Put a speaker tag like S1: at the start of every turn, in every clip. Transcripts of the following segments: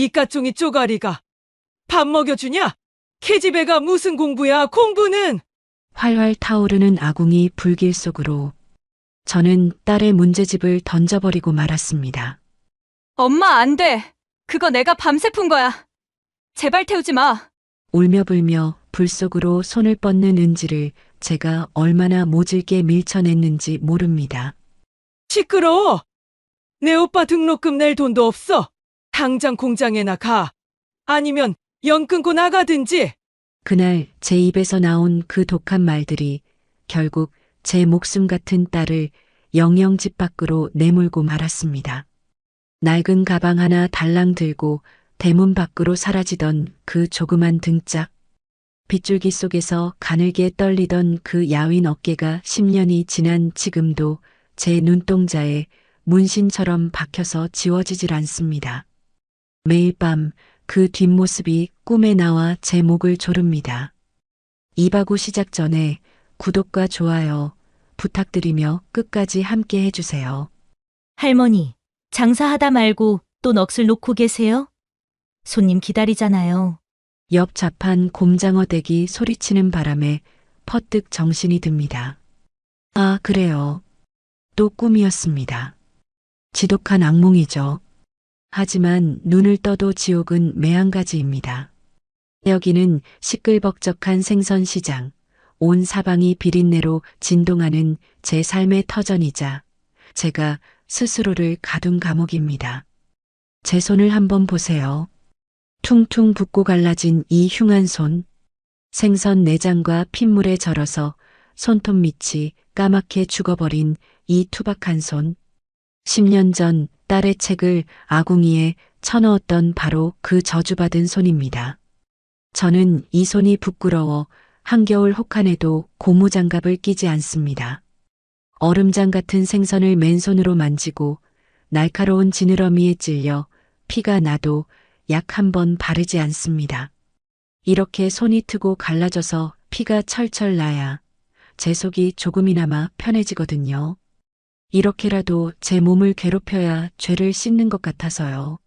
S1: 이까종이 쪼가리가 밥 먹여주냐? 계집애가 무슨 공부야, 공부는!
S2: 활활 타오르는 아궁이 불길 속으로 저는 딸의 문제집을 던져버리고 말았습니다.
S3: 엄마, 안 돼. 그거 내가 밤새 푼 거야. 제발 태우지 마.
S2: 울며 불며 불 속으로 손을 뻗는 은지를 제가 얼마나 모질게 밀쳐냈는지 모릅니다.
S1: 시끄러워! 내 오빠 등록금 낼 돈도 없어! 당장 공장에나 가! 아니면 연 끊고 나가든지!
S2: 그날 제 입에서 나온 그 독한 말들이 결국 제 목숨 같은 딸을 영영 집 밖으로 내몰고 말았습니다. 낡은 가방 하나 달랑 들고 대문 밖으로 사라지던 그 조그만 등짝, 빗줄기 속에서 가늘게 떨리던 그 야윈 어깨가 10년이 지난 지금도 제 눈동자에 문신처럼 박혀서 지워지질 않습니다. 매일 밤 그 뒷모습이 꿈에 나와 제 목을 조릅니다. 이바구 시작 전에 구독과 좋아요 부탁드리며 끝까지 함께 해주세요.
S4: 할머니, 장사하다 말고 또 넋을 놓고 계세요? 손님 기다리잖아요.
S2: 옆 자판 곰장어 댁이 소리치는 바람에 퍼뜩 정신이 듭니다. 아, 그래요. 또 꿈이었습니다. 지독한 악몽이죠. 하지만 눈을 떠도 지옥은 매한가지입니다. 여기는 시끌벅적한 생선시장, 온 사방이 비린내로 진동하는 제 삶의 터전이자 제가 스스로를 가둔 감옥입니다. 제 손을 한번 보세요. 퉁퉁 붓고 갈라진 이 흉한 손, 생선 내장과 핏물에 절어서 손톱 밑이 까맣게 죽어버린 이 투박한 손, 10년 전 딸의 책을 아궁이에 쳐넣었던 바로 그 저주받은 손입니다. 저는 이 손이 부끄러워 한겨울 혹한에도 고무장갑을 끼지 않습니다. 얼음장 같은 생선을 맨손으로 만지고 날카로운 지느러미에 찔려 피가 나도 약 한 번 바르지 않습니다. 이렇게 손이 트고 갈라져서 피가 철철 나야 제 속이 조금이나마 편해지거든요. 이렇게라도 제 몸을 괴롭혀야 죄를 씻는 것 같아서요.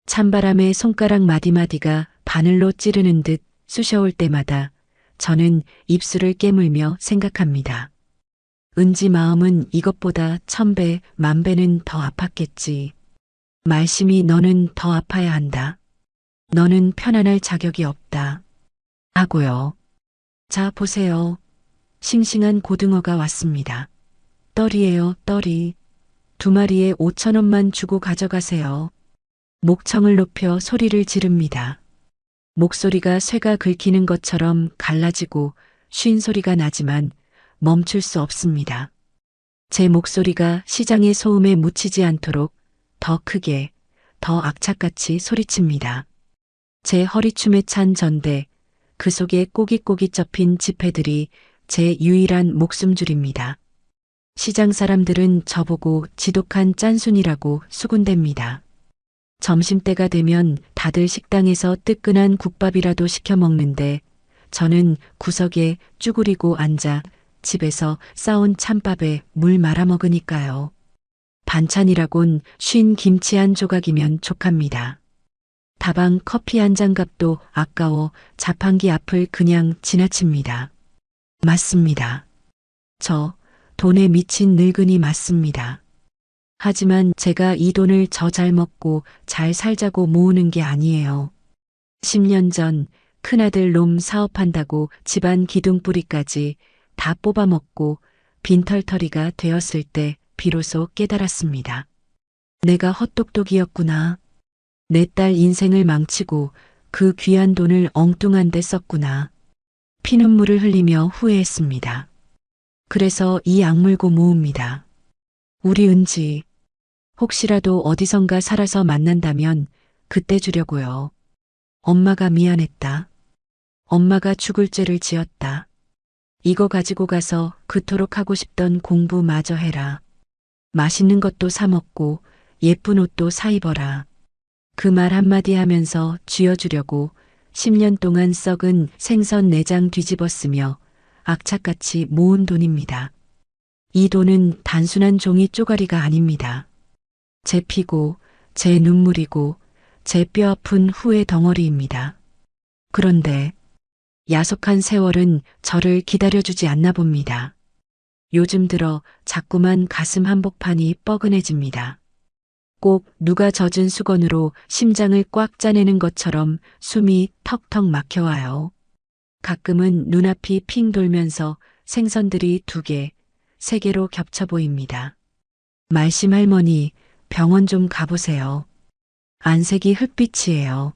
S2: 찬바람에 손가락 마디마디가 바늘로 찌르는 듯 쑤셔올 때마다 저는 입술을 깨물며 생각합니다. 은지 마음은 이것보다 1000배, 10,000배는 더 아팠겠지. 말심이 너는 더 아파야 한다. 너는 편안할 자격이 없다. 하고요. 자, 보세요. 싱싱한 고등어가 왔습니다. 떨이에요, 떨이. 2마리에 5,000원만 주고 가져가세요. 목청을 높여 소리를 지릅니다. 목소리가 쇠가 긁히는 것처럼 갈라지고 쉰 소리가 나지만 멈출 수 없습니다. 제 목소리가 시장의 소음에 묻히지 않도록 더 크게, 더 악착같이 소리칩니다. 제 허리춤에 찬 전대, 그 속에 꼬깃꼬깃 접힌 지폐들이 제 유일한 목숨줄입니다. 시장 사람들은 저보고 지독한 짠순이라고 수군댑니다. 점심때가 되면 다들 식당에서 뜨끈한 국밥이라도 시켜 먹는데 저는 구석에 쭈그리고 앉아 집에서 싸온 찬밥에 물 말아 먹으니까요. 반찬이라곤 쉰 김치 한 조각이면 족합니다. 다방 커피 한 잔 값도 아까워 자판기 앞을 그냥 지나칩니다. 맞습니다. 저 돈에 미친 늙은이 맞습니다. 하지만 제가 이 돈을 저 잘 먹고 잘 살자고 모으는 게 아니에요. 10년 전 큰아들 놈 사업한다고 집안 기둥뿌리까지 다 뽑아먹고 빈털터리가 되었을 때 비로소 깨달았습니다. 내가 헛똑똑이었구나. 내 딸 인생을 망치고 그 귀한 돈을 엉뚱한 데 썼구나. 피눈물을 흘리며 후회했습니다. 그래서 이 악물고 모읍니다. 우리 은지, 혹시라도 어디선가 살아서 만난다면 그때 주려고요. 엄마가 미안했다. 엄마가 죽을 죄를 지었다. 이거 가지고 가서 그토록 하고 싶던 공부 마저 해라. 맛있는 것도 사 먹고 예쁜 옷도 사 입어라. 그 말 한마디 하면서 쥐어주려고 10년 동안 썩은 생선 내장 뒤집어쓰며 악착같이 모은 돈입니다. 이 돈은 단순한 종이 쪼가리가 아닙니다. 제 피고, 제 눈물이고, 제 뼈아픈 후회 덩어리입니다. 그런데 야속한 세월은 저를 기다려주지 않나 봅니다. 요즘 들어 자꾸만 가슴 한복판이 뻐근해집니다. 꼭 누가 젖은 수건으로 심장을 꽉 짜내는 것처럼 숨이 턱턱 막혀와요. 가끔은 눈앞이 핑 돌면서 생선들이 2개, 3개로 겹쳐 보입니다. 말씀 할머니, 병원 좀 가보세요. 안색이 흑빛이에요.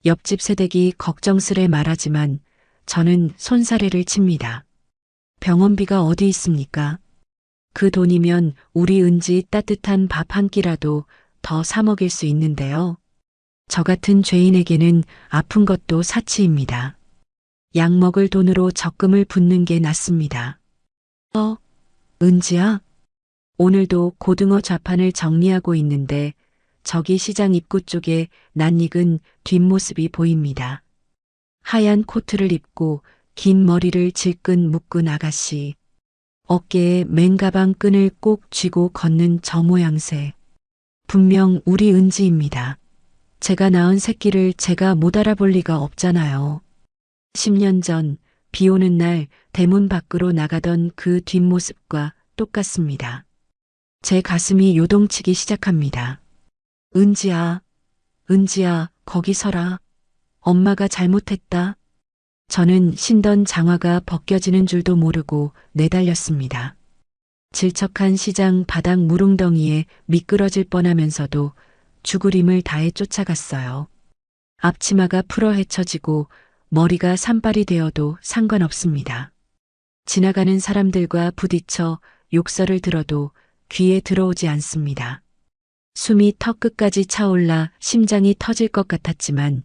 S2: 옆집 새댁이 걱정스레 말하지만 저는 손사래를 칩니다. 병원비가 어디 있습니까? 그 돈이면 우리 은지 따뜻한 밥 한 끼라도 더 사 먹일 수 있는데요. 저 같은 죄인에게는 아픈 것도 사치입니다. 약 먹을 돈으로 적금을 붓는 게 낫습니다. 은지야? 오늘도 고등어 좌판을 정리하고 있는데 저기 시장 입구 쪽에 낯익은 뒷모습이 보입니다. 하얀 코트를 입고 긴 머리를 질끈 묶은 아가씨. 어깨에 맨가방 끈을 꼭 쥐고 걷는 저 모양새. 분명 우리 은지입니다. 제가 낳은 새끼를 제가 못 알아볼 리가 없잖아요. 10년 전 비 오는 날 대문 밖으로 나가던 그 뒷모습과 똑같습니다. 제 가슴이 요동치기 시작합니다. 은지야, 은지야, 거기 서라. 엄마가 잘못했다. 저는 신던 장화가 벗겨지는 줄도 모르고 내달렸습니다. 질척한 시장 바닥 무릉덩이에 미끄러질 뻔하면서도 죽을 힘을 다해 쫓아갔어요. 앞치마가 풀어 헤쳐지고 머리가 산발이 되어도 상관없습니다. 지나가는 사람들과 부딪혀 욕설을 들어도 귀에 들어오지 않습니다. 숨이 턱 끝까지 차올라 심장이 터질 것 같았지만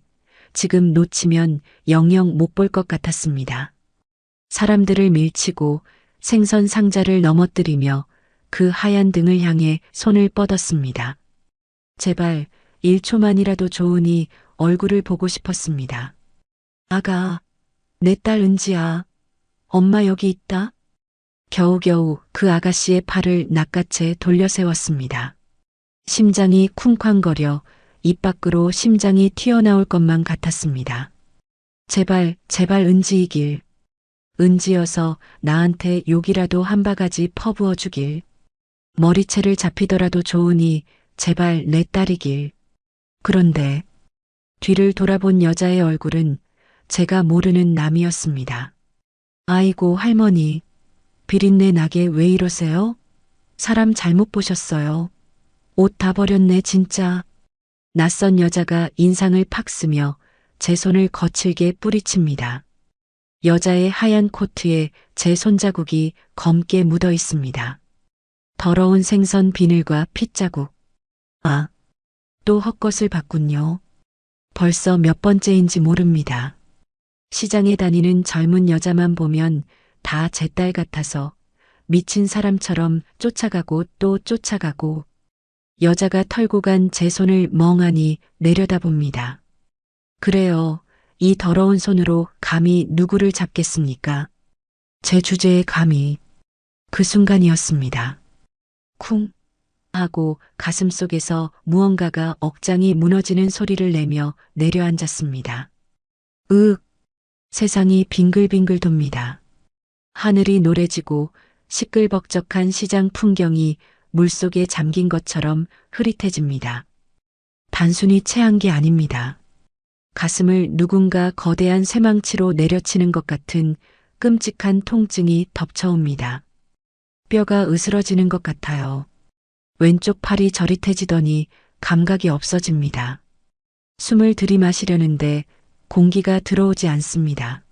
S2: 지금 놓치면 영영 못 볼 것 같았습니다. 사람들을 밀치고 생선 상자를 넘어뜨리며 그 하얀 등을 향해 손을 뻗었습니다. 제발 1초만이라도 좋으니 얼굴을 보고 싶었습니다. 아가, 내 딸 은지야. 엄마 여기 있다. 겨우겨우 그 아가씨의 팔을 낚아채 돌려 세웠습니다. 심장이 쿵쾅거려 입 밖으로 심장이 튀어나올 것만 같았습니다. 제발, 제발 은지이길. 은지여서 나한테 욕이라도 한 바가지 퍼부어 주길. 머리채를 잡히더라도 좋으니 제발 내 딸이길. 그런데 뒤를 돌아본 여자의 얼굴은 제가 모르는 남이었습니다. 아이고 할머니, 비린내 나게 왜 이러세요? 사람 잘못 보셨어요. 옷 다 버렸네 진짜. 낯선 여자가 인상을 팍 쓰며 제 손을 거칠게 뿌리칩니다. 여자의 하얀 코트에 제 손자국이 검게 묻어 있습니다. 더러운 생선 비늘과 핏자국. 아, 또 헛것을 봤군요. 벌써 몇 번째인지 모릅니다. 시장에 다니는 젊은 여자만 보면 다 제 딸 같아서 미친 사람처럼 쫓아가고 또 쫓아가고 여자가 털고 간 제 손을 멍하니 내려다봅니다. 그래요. 이 더러운 손으로 감히 누구를 잡겠습니까? 제 주제에 감히. 그 순간이었습니다. 쿵 하고 가슴속에서 무언가가 억장이 무너지는 소리를 내며 내려앉았습니다. 세상이 빙글빙글 돕니다. 하늘이 노래지고 시끌벅적한 시장 풍경이 물속에 잠긴 것처럼 흐릿해집니다. 단순히 체한 게 아닙니다. 가슴을 누군가 거대한 쇠망치로 내려치는 것 같은 끔찍한 통증이 덮쳐옵니다. 뼈가 으스러지는 것 같아요. 왼쪽 팔이 저릿해지더니 감각이 없어집니다. 숨을 들이마시려는데 공기가 들어오지 않습니다.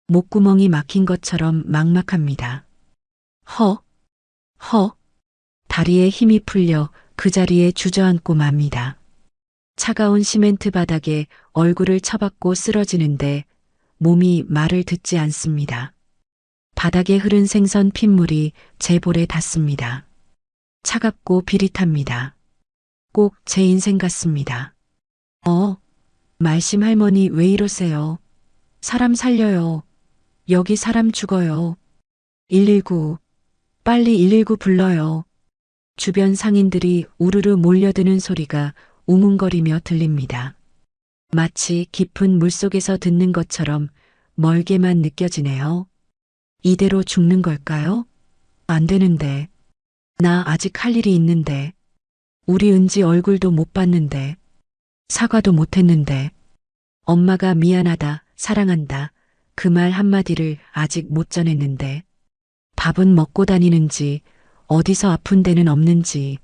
S2: 목구멍이 막힌 것처럼 막막합니다. 다리에 힘이 풀려 그 자리에 주저앉고 맙니다. 차가운 시멘트 바닥에 얼굴을 쳐박고 쓰러지는데 몸이 말을 듣지 않습니다. 바닥에 흐른 생선 핏물이 제 볼에 닿습니다. 차갑고 비릿합니다. 꼭 제 인생 같습니다. 말씀 할머니 왜 이러세요? 사람 살려요. 여기 사람 죽어요. 119. 빨리 119 불러요. 주변 상인들이 우르르 몰려드는 소리가 웅웅거리며 들립니다. 마치 깊은 물속에서 듣는 것처럼 멀게만 느껴지네요. 이대로 죽는 걸까요? 안 되는데. 나 아직 할 일이 있는데. 우리 은지 얼굴도 못 봤는데. 사과도 못 했는데. 엄마가 미안하다, 사랑한다. 그 말 한마디를 아직 못 전했는데. 밥은 먹고 다니는지, 어디서 아픈 데는 없는지.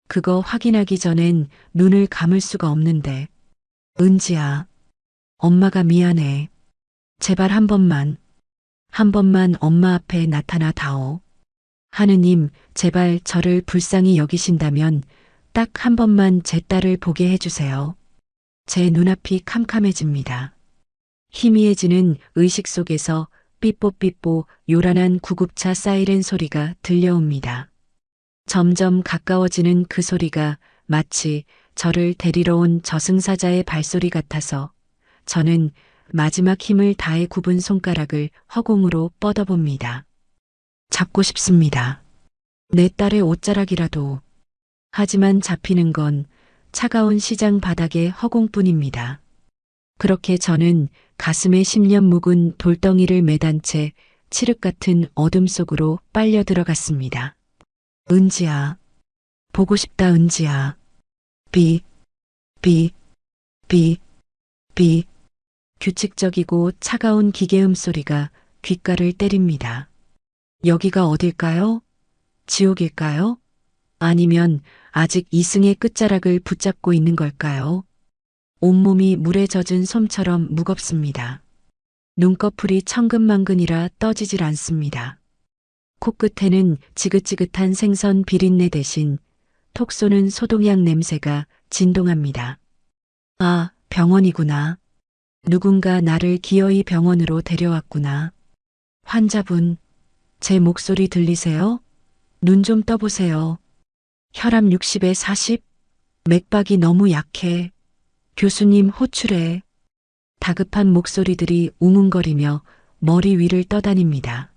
S2: 그거 확인하기 전엔 눈을 감을 수가 없는데. 은지야, 엄마가 미안해. 제발 한 번만 엄마 앞에 나타나 다오. 하느님, 제발 저를 불쌍히 여기신다면 딱 한 번만 제 딸을 보게 해주세요. 제 눈앞이 캄캄해집니다. 희미해지는 의식 속에서 삐뽀삐뽀 요란한 구급차 사이렌 소리가 들려옵니다. 점점 가까워지는 그 소리가 마치 저를 데리러 온 저승사자의 발소리 같아서 저는 마지막 힘을 다해 굽은 손가락을 허공으로 뻗어봅니다. 잡고 싶습니다. 내 딸의 옷자락이라도. 하지만 잡히는 건 차가운 시장 바닥의 허공뿐입니다. 그렇게 저는 가슴에 10년 묵은 돌덩이를 매단 채 칠흑 같은 어둠 속으로 빨려 들어갔습니다. 은지야. 보고 싶다, 은지야. 비. 규칙적이고 차가운 기계음 소리가 귓가를 때립니다. 여기가 어딜까요? 지옥일까요? 아니면 아직 이승의 끝자락을 붙잡고 있는 걸까요? 온몸이 물에 젖은 솜처럼 무겁습니다. 눈꺼풀이 천근만근이라 떠지질 않습니다. 코끝에는 지긋지긋한 생선 비린내 대신 톡 쏘는 소독약 냄새가 진동합니다. 아, 병원이구나. 누군가 나를 기어이 병원으로 데려왔구나. 환자분, 제 목소리 들리세요? 눈 좀 떠보세요. 혈압 60에 40? 맥박이 너무 약해. 교수님 호출해. 다급한 목소리들이 웅웅거리며 머리 위를 떠다닙니다.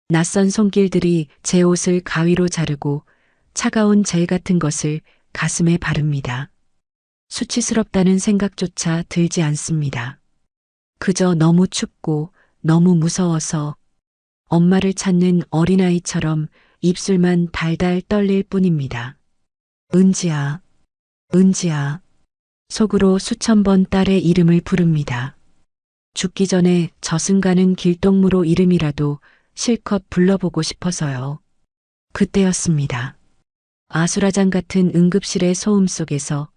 S2: 낯선 손길들이 제 옷을 가위로 자르고 차가운 젤 같은 것을 가슴에 바릅니다. 수치스럽다는 생각조차 들지 않습니다. 그저 너무 춥고 너무 무서워서 엄마를 찾는 어린아이처럼 입술만 달달 떨릴 뿐입니다. 은지야, 은지야. 속으로 수천 번 딸의 이름을 부릅니다. 죽기 전에 저승 가는 길동무로 이름이라도 실컷 불러보고 싶어서요. 그때였습니다. 아수라장 같은 응급실의 소음 속에서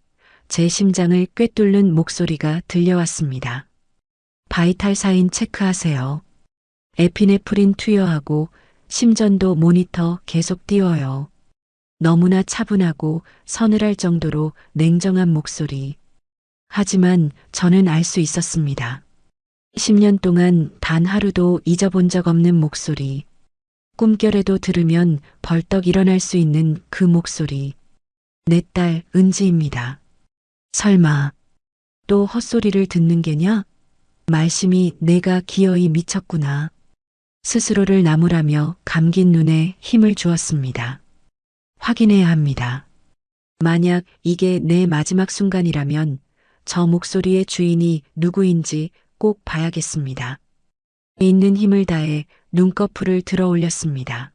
S2: 제 심장을 꿰뚫는 목소리가 들려왔습니다. 바이탈 사인 체크하세요. 에피네프린 투여하고 심전도 모니터 계속 띄워요. 너무나 차분하고 서늘할 정도로 냉정한 목소리. 하지만 저는 알 수 있었습니다. 10년 동안 단 하루도 잊어본 적 없는 목소리. 꿈결에도 들으면 벌떡 일어날 수 있는 그 목소리. 내 딸 은지입니다. 설마 또 헛소리를 듣는 게냐? 말씀이 내가 기어이 미쳤구나. 스스로를 나무라며 감긴 눈에 힘을 주었습니다. 확인해야 합니다. 만약 이게 내 마지막 순간이라면 저 목소리의 주인이 누구인지 꼭 봐야겠습니다. 있는 힘을 다해 눈꺼풀을 들어 올렸습니다.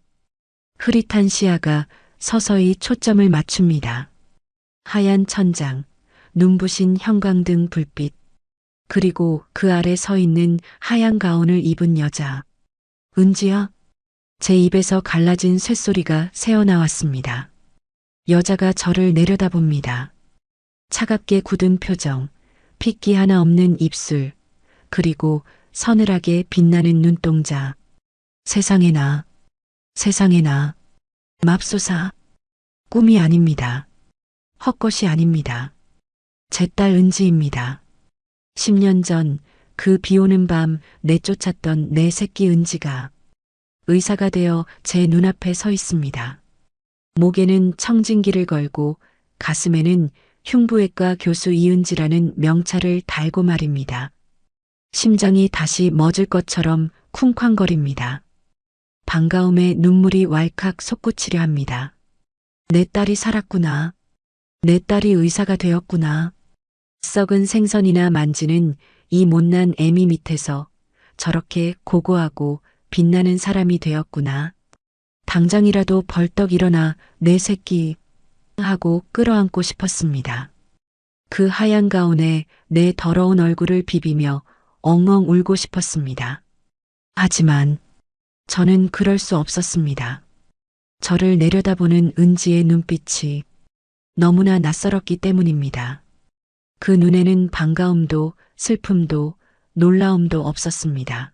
S2: 흐릿한 시야가 서서히 초점을 맞춥니다. 하얀 천장, 눈부신 형광등 불빛, 그리고 그 아래 서 있는 하얀 가운을 입은 여자. 은지야? 제 입에서 갈라진 쇳소리가 새어나왔습니다. 여자가 저를 내려다봅니다. 차갑게 굳은 표정, 핏기 하나 없는 입술, 그리고 서늘하게 빛나는 눈동자. 세상에나, 세상에나, 맙소사. 꿈이 아닙니다. 헛것이 아닙니다. 제 딸 은지입니다. 10년 전 그 비오는 밤 내쫓았던 내 새끼 은지가 의사가 되어 제 눈앞에 서 있습니다. 목에는 청진기를 걸고 가슴에는 흉부외과 교수 이은지라는 명찰을 달고 말입니다. 심장이 다시 멎을 것처럼 쿵쾅거립니다. 반가움에 눈물이 왈칵 솟구치려 합니다. 내 딸이 살았구나. 내 딸이 의사가 되었구나. 썩은 생선이나 만지는 이 못난 애미 밑에서 저렇게 고고하고 빛나는 사람이 되었구나. 당장이라도 벌떡 일어나 내 새끼 하고 끌어안고 싶었습니다. 그 하얀 가운에 내 더러운 얼굴을 비비며 엉엉 울고 싶었습니다. 하지만 저는 그럴 수 없었습니다. 저를 내려다보는 은지의 눈빛이 너무나 낯설었기 때문입니다. 그 눈에는 반가움도 슬픔도 놀라움도 없었습니다.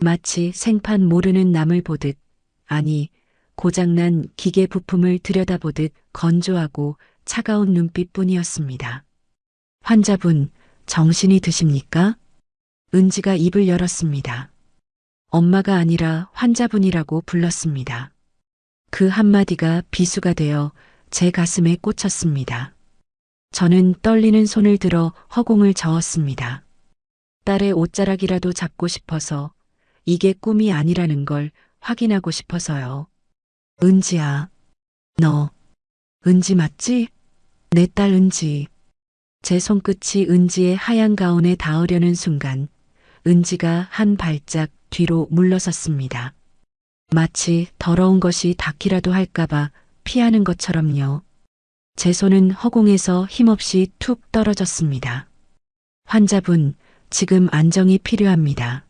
S2: 마치 생판 모르는 남을 보듯, 아니 고장난 기계 부품을 들여다보듯 건조하고 차가운 눈빛뿐이었습니다. 환자분, 정신이 드십니까? 은지가 입을 열었습니다. 엄마가 아니라 환자분이라고 불렀습니다. 그 한마디가 비수가 되어 제 가슴에 꽂혔습니다. 저는 떨리는 손을 들어 허공을 저었습니다. 딸의 옷자락이라도 잡고 싶어서, 이게 꿈이 아니라는 걸 확인하고 싶어서요. 은지야, 너 은지 맞지? 내 딸 은지. 제 손끝이 은지의 하얀 가운에 닿으려는 순간 은지가 한 발짝 뒤로 물러섰습니다. 마치 더러운 것이 닿기라도 할까봐 피하는 것처럼요. 제 손은 허공에서 힘없이 툭 떨어졌습니다. 환자분, 지금 안정이 필요합니다.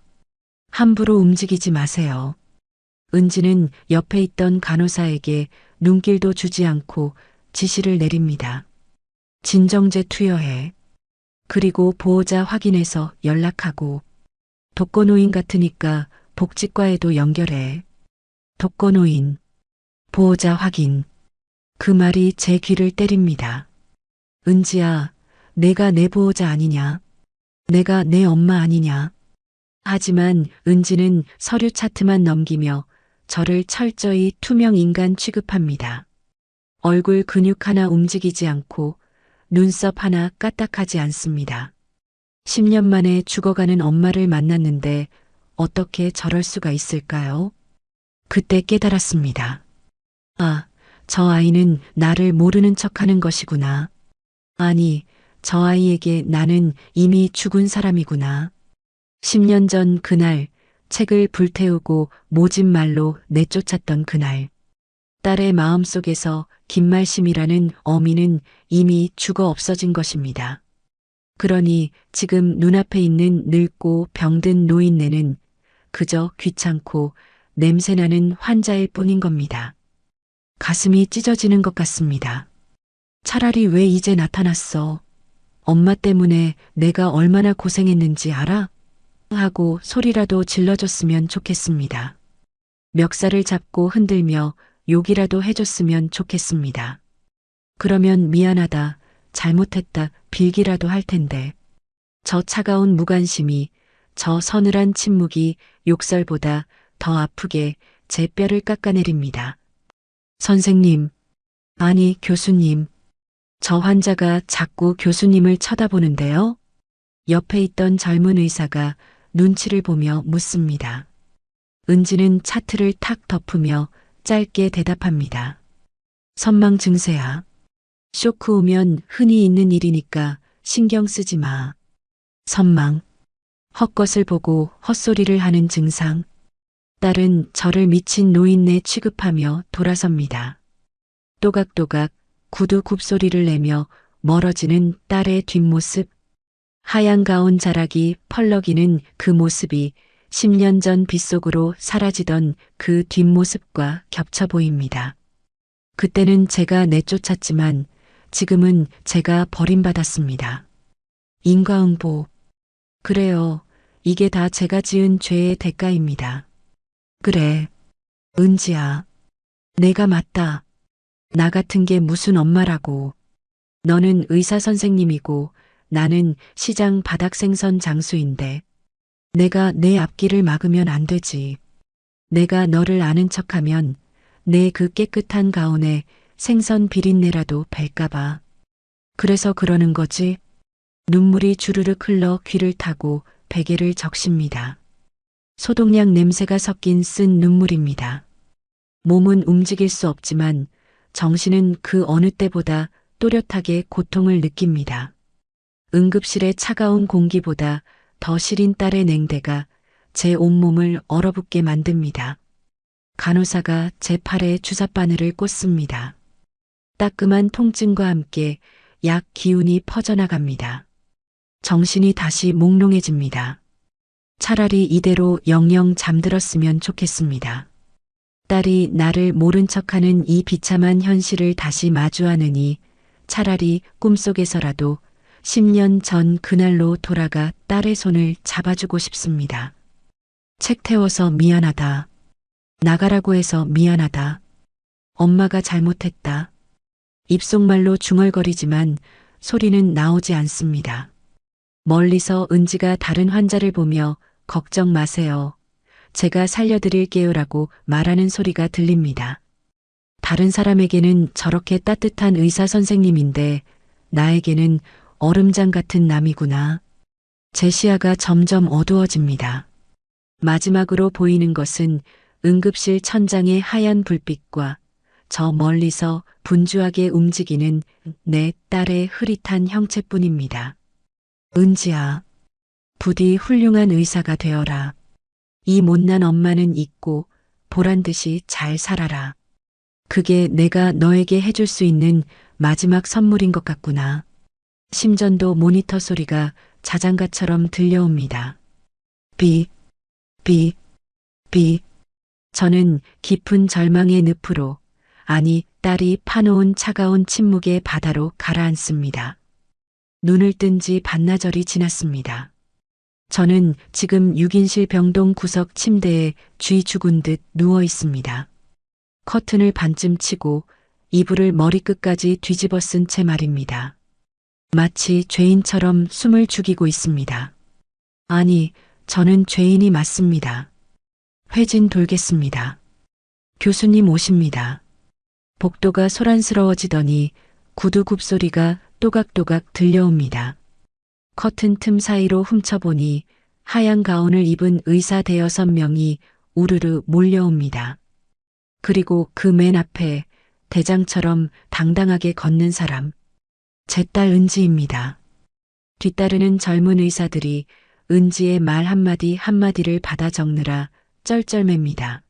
S2: 함부로 움직이지 마세요. 은지는 옆에 있던 간호사에게 눈길도 주지 않고 지시를 내립니다. 진정제 투여해. 그리고 보호자 확인해서 연락하고. 독거노인 같으니까 복지과에도 연결해. 독거노인, 보호자 확인. 그 말이 제 귀를 때립니다. 은지야, 내가 내 보호자 아니냐? 내가 내 엄마 아니냐? 하지만 은지는 서류 차트만 넘기며 저를 철저히 투명 인간 취급합니다. 얼굴 근육 하나 움직이지 않고 눈썹 하나 까딱하지 않습니다. 10년 만에 죽어가는 엄마를 만났는데 어떻게 저럴 수가 있을까요? 그때 깨달았습니다. 아, 저 아이는 나를 모르는 척하는 것이구나. 아니, 저 아이에게 나는 이미 죽은 사람이구나. 10년 전 그날, 책을 불태우고 모진 말로 내쫓았던 그날. 딸의 마음속에서 김말심이라는 어미는 이미 죽어 없어진 것입니다. 그러니 지금 눈앞에 있는 늙고 병든 노인네는 그저 귀찮고 냄새나는 환자일 뿐인 겁니다. 가슴이 찢어지는 것 같습니다. 차라리 왜 이제 나타났어? 엄마 때문에 내가 얼마나 고생했는지 알아? 하고 소리라도 질러줬으면 좋겠습니다. 멱살을 잡고 흔들며 욕이라도 해줬으면 좋겠습니다. 그러면 미안하다, 잘못했다 빌기라도 할 텐데. 저 차가운 무관심이, 저 서늘한 침묵이 욕설보다 더 아프게 제 뼈를 깎아내립니다. 선생님, 아니 교수님. 저 환자가 자꾸 교수님을 쳐다보는데요. 옆에 있던 젊은 의사가 눈치를 보며 묻습니다. 은지는 차트를 탁 덮으며 짧게 대답합니다. 선망 증세야. 쇼크 오면 흔히 있는 일이니까 신경 쓰지 마. 선망. 헛것을 보고 헛소리를 하는 증상. 딸은 저를 미친 노인네 취급하며 돌아섭니다. 또각또각 구두 굽소리를 내며 멀어지는 딸의 뒷모습. 하얀 가운 자락이 펄럭이는 그 모습이 10년 전 빗속으로 사라지던 그 뒷모습과 겹쳐 보입니다. 그때는 제가 내쫓았지만 지금은 제가 버림받았습니다. 인과응보. 그래요. 이게 다 제가 지은 죄의 대가입니다. 그래. 은지야. 내가 맞다. 나 같은 게 무슨 엄마라고. 너는 의사 선생님이고 나는 시장 바닥생선 장수인데 내가 내 앞길을 막으면 안 되지. 내가 너를 아는 척하면 내 그 깨끗한 가운에 생선 비린내라도 뵐까봐. 그래서 그러는 거지. 눈물이 주르륵 흘러 귀를 타고 베개를 적십니다. 소독약 냄새가 섞인 쓴 눈물입니다. 몸은 움직일 수 없지만 정신은 그 어느 때보다 또렷하게 고통을 느낍니다. 응급실의 차가운 공기보다 더 시린 딸의 냉대가 제 온몸을 얼어붙게 만듭니다. 간호사가 제 팔에 주사바늘을 꽂습니다. 따끔한 통증과 함께 약 기운이 퍼져나갑니다. 정신이 다시 몽롱해집니다. 차라리 이대로 영영 잠들었으면 좋겠습니다. 딸이 나를 모른 척하는 이 비참한 현실을 다시 마주하느니 차라리 꿈속에서라도 10년 전 그날로 돌아가 딸의 손을 잡아주고 싶습니다. 책 태워서 미안하다. 나가라고 해서 미안하다. 엄마가 잘못했다. 입속말로 중얼거리지만 소리는 나오지 않습니다. 멀리서 은지가 다른 환자를 보며 걱정 마세요. 제가 살려드릴게요라고 말하는 소리가 들립니다. 다른 사람에게는 저렇게 따뜻한 의사 선생님인데 나에게는 얼음장 같은 남이구나. 제 시야가 점점 어두워집니다. 마지막으로 보이는 것은 응급실 천장의 하얀 불빛과 저 멀리서 분주하게 움직이는 내 딸의 흐릿한 형체뿐입니다. 은지야, 부디 훌륭한 의사가 되어라. 이 못난 엄마는 잊고 보란듯이 잘 살아라. 그게 내가 너에게 해줄 수 있는 마지막 선물인 것 같구나. 심전도 모니터 소리가 자장가처럼 들려옵니다. 비. 저는 깊은 절망의 늪으로, 아니 딸이 파놓은 차가운 침묵의 바다로 가라앉습니다. 눈을 뜬 지 반나절이 지났습니다. 저는 지금 6인실 병동 구석 침대에 쥐 죽은 듯 누워 있습니다. 커튼을 반쯤 치고 이불을 머리끝까지 뒤집어 쓴 채 말입니다. 마치 죄인처럼 숨을 죽이고 있습니다. 아니, 저는 죄인이 맞습니다. 회진 돌겠습니다. 교수님 오십니다. 복도가 소란스러워지더니 구두 굽소리가 또각또각 들려옵니다. 커튼 틈 사이로 훔쳐보니 하얀 가운을 입은 의사 대여섯 명이 우르르 몰려옵니다. 그리고 그 맨 앞에 대장처럼 당당하게 걷는 사람, 제 딸 은지입니다. 뒤따르는 젊은 의사들이 은지의 말 한마디 한마디를 받아 적느라 쩔쩔맵니다.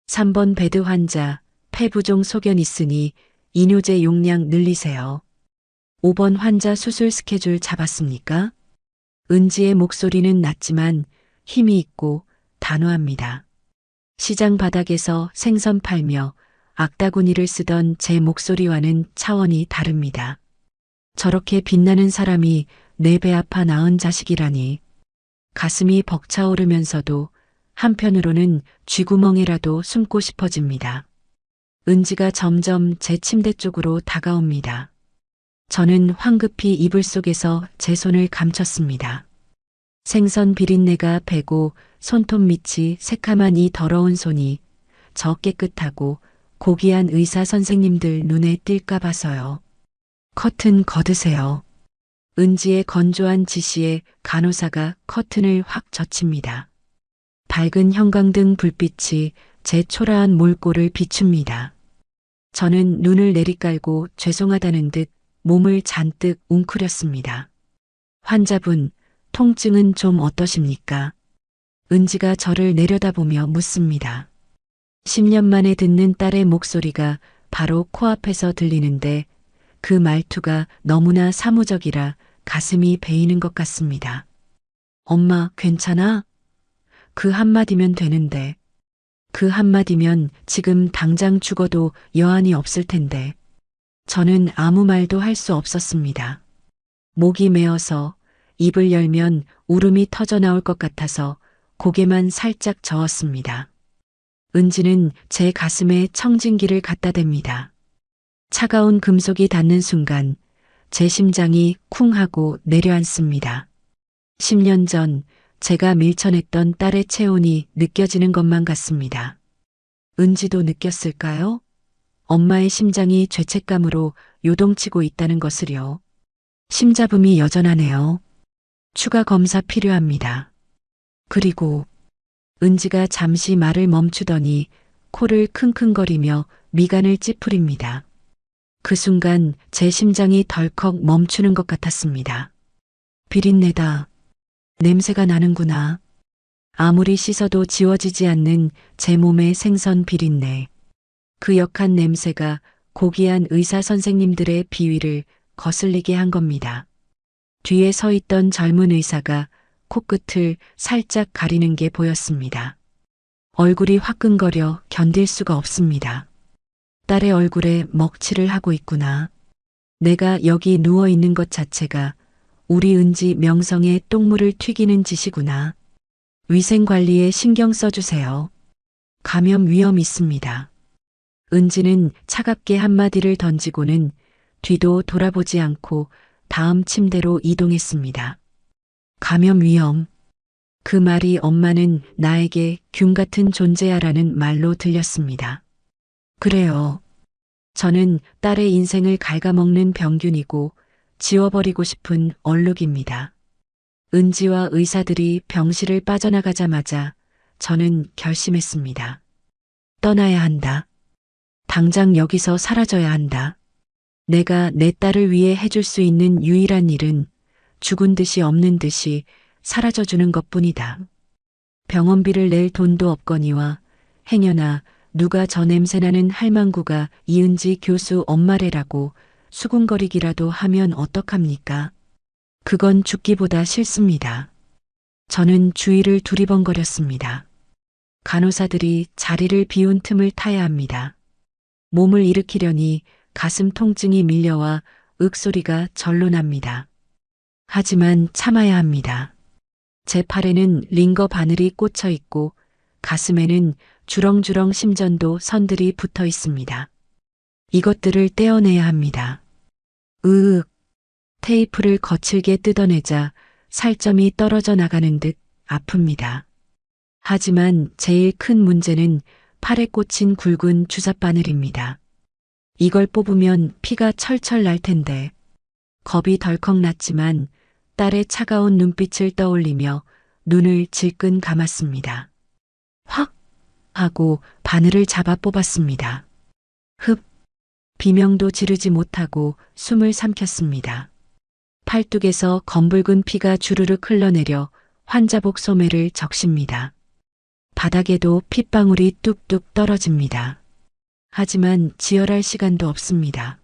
S2: 3번 베드 환자, 폐부종 소견 있으니 이뇨제 용량 늘리세요. 5번 환자 수술 스케줄 잡았습니까? 은지의 목소리는 낮지만 힘이 있고 단호합니다. 시장 바닥에서 생선 팔며 악다구니를 쓰던 제 목소리와는 차원이 다릅니다. 저렇게 빛나는 사람이 내 배 아파 낳은 자식이라니. 가슴이 벅차오르면서도 한편으로는 쥐구멍이라도 숨고 싶어집니다. 은지가 점점 제 침대 쪽으로 다가옵니다. 저는 황급히 이불 속에서 제 손을 감췄습니다. 생선 비린내가 배고 손톱 밑이 새카만 이 더러운 손이 저 깨끗하고 고귀한 의사 선생님들 눈에 띌까 봐서요. 커튼 걷으세요. 은지의 건조한 지시에 간호사가 커튼을 확 젖힙니다. 밝은 형광등 불빛이 제 초라한 몰골을 비춥니다. 저는 눈을 내리깔고 죄송하다는 듯 몸을 잔뜩 웅크렸습니다. 환자분, 통증은 좀 어떠십니까? 은지가 저를 내려다보며 묻습니다. 10년 만에 듣는 딸의 목소리가 바로 코앞에서 들리는데 그 말투가 너무나 사무적이라 가슴이 베이는 것 같습니다. 엄마, 괜찮아? 그 한마디면 되는데. 그 한마디면 지금 당장 죽어도 여한이 없을 텐데. 저는 아무 말도 할 수 없었습니다. 목이 메어서 입을 열면 울음이 터져 나올 것 같아서 고개만 살짝 저었습니다. 은지는 제 가슴에 청진기를 갖다 댑니다. 차가운 금속이 닿는 순간 제 심장이 쿵 하고 내려앉습니다. 10년 전 제가 밀쳐냈던 딸의 체온이 느껴지는 것만 같습니다. 은지도 느꼈을까요? 엄마의 심장이 죄책감으로 요동치고 있다는 것을요. 심잡음이 여전하네요. 추가 검사 필요합니다. 그리고 은지가 잠시 말을 멈추더니 코를 킁킁거리며 미간을 찌푸립니다. 그 순간 제 심장이 덜컥 멈추는 것 같았습니다. 비린내다. 냄새가 나는구나. 아무리 씻어도 지워지지 않는 제 몸의 생선 비린내. 그 역한 냄새가 고귀한 의사 선생님들의 비위를 거슬리게 한 겁니다. 뒤에 서 있던 젊은 의사가 코끝을 살짝 가리는 게 보였습니다. 얼굴이 화끈거려 견딜 수가 없습니다. 딸의 얼굴에 먹칠을 하고 있구나. 내가 여기 누워 있는 것 자체가 우리 은지 명성의 똥물을 튀기는 짓이구나. 위생관리에 신경 써주세요. 감염 위험 있습니다. 은지는 차갑게 한마디를 던지고는 뒤도 돌아보지 않고 다음 침대로 이동했습니다. 감염 위험. 그 말이 엄마는 나에게 균 같은 존재야라는 말로 들렸습니다. 그래요. 저는 딸의 인생을 갉아먹는 병균이고 지워버리고 싶은 얼룩입니다. 은지와 의사들이 병실을 빠져나가자마자 저는 결심했습니다. 떠나야 한다. 당장 여기서 사라져야 한다. 내가 내 딸을 위해 해줄 수 있는 유일한 일은 죽은 듯이 없는 듯이 사라져주는 것뿐이다. 병원비를 낼 돈도 없거니와 행여나 누가 저 냄새나는 할망구가 이은지 교수 엄마래라고 수군거리기라도 하면 어떡합니까? 그건 죽기보다 싫습니다. 저는 주위를 두리번거렸습니다. 간호사들이 자리를 비운 틈을 타야 합니다. 몸을 일으키려니 가슴 통증이 밀려와 윽소리가 절로 납니다. 하지만 참아야 합니다. 제 팔에는 링거 바늘이 꽂혀 있고 가슴에는 주렁주렁 심전도 선들이 붙어 있습니다. 이것들을 떼어내야 합니다. 으윽. 테이프를 거칠게 뜯어내자 살점이 떨어져 나가는 듯 아픕니다. 하지만 제일 큰 문제는 팔에 꽂힌 굵은 주사바늘입니다. 이걸 뽑으면 피가 철철 날 텐데 겁이 덜컥 났지만 딸의 차가운 눈빛을 떠올리며 눈을 질끈 감았습니다. 확 하고 바늘을 잡아 뽑았습니다. 흡. 비명도 지르지 못하고 숨을 삼켰습니다. 팔뚝에서 검붉은 피가 주르륵 흘러내려 환자복 소매를 적십니다. 바닥에도 핏방울이 뚝뚝 떨어집니다. 하지만 지혈할 시간도 없습니다.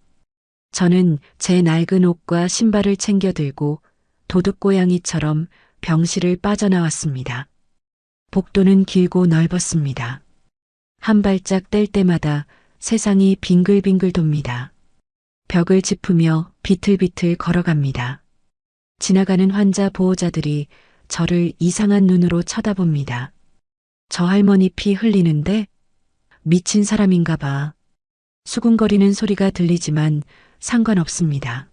S2: 저는 제 낡은 옷과 신발을 챙겨 들고 도둑고양이처럼 병실을 빠져나왔습니다. 복도는 길고 넓었습니다. 한 발짝 뗄 때마다 세상이 빙글빙글 돕니다. 벽을 짚으며 비틀비틀 걸어갑니다. 지나가는 환자 보호자들이 저를 이상한 눈으로 쳐다봅니다. 저 할머니 피 흘리는데 미친 사람인가 봐. 수군거리는 소리가 들리지만 상관없습니다.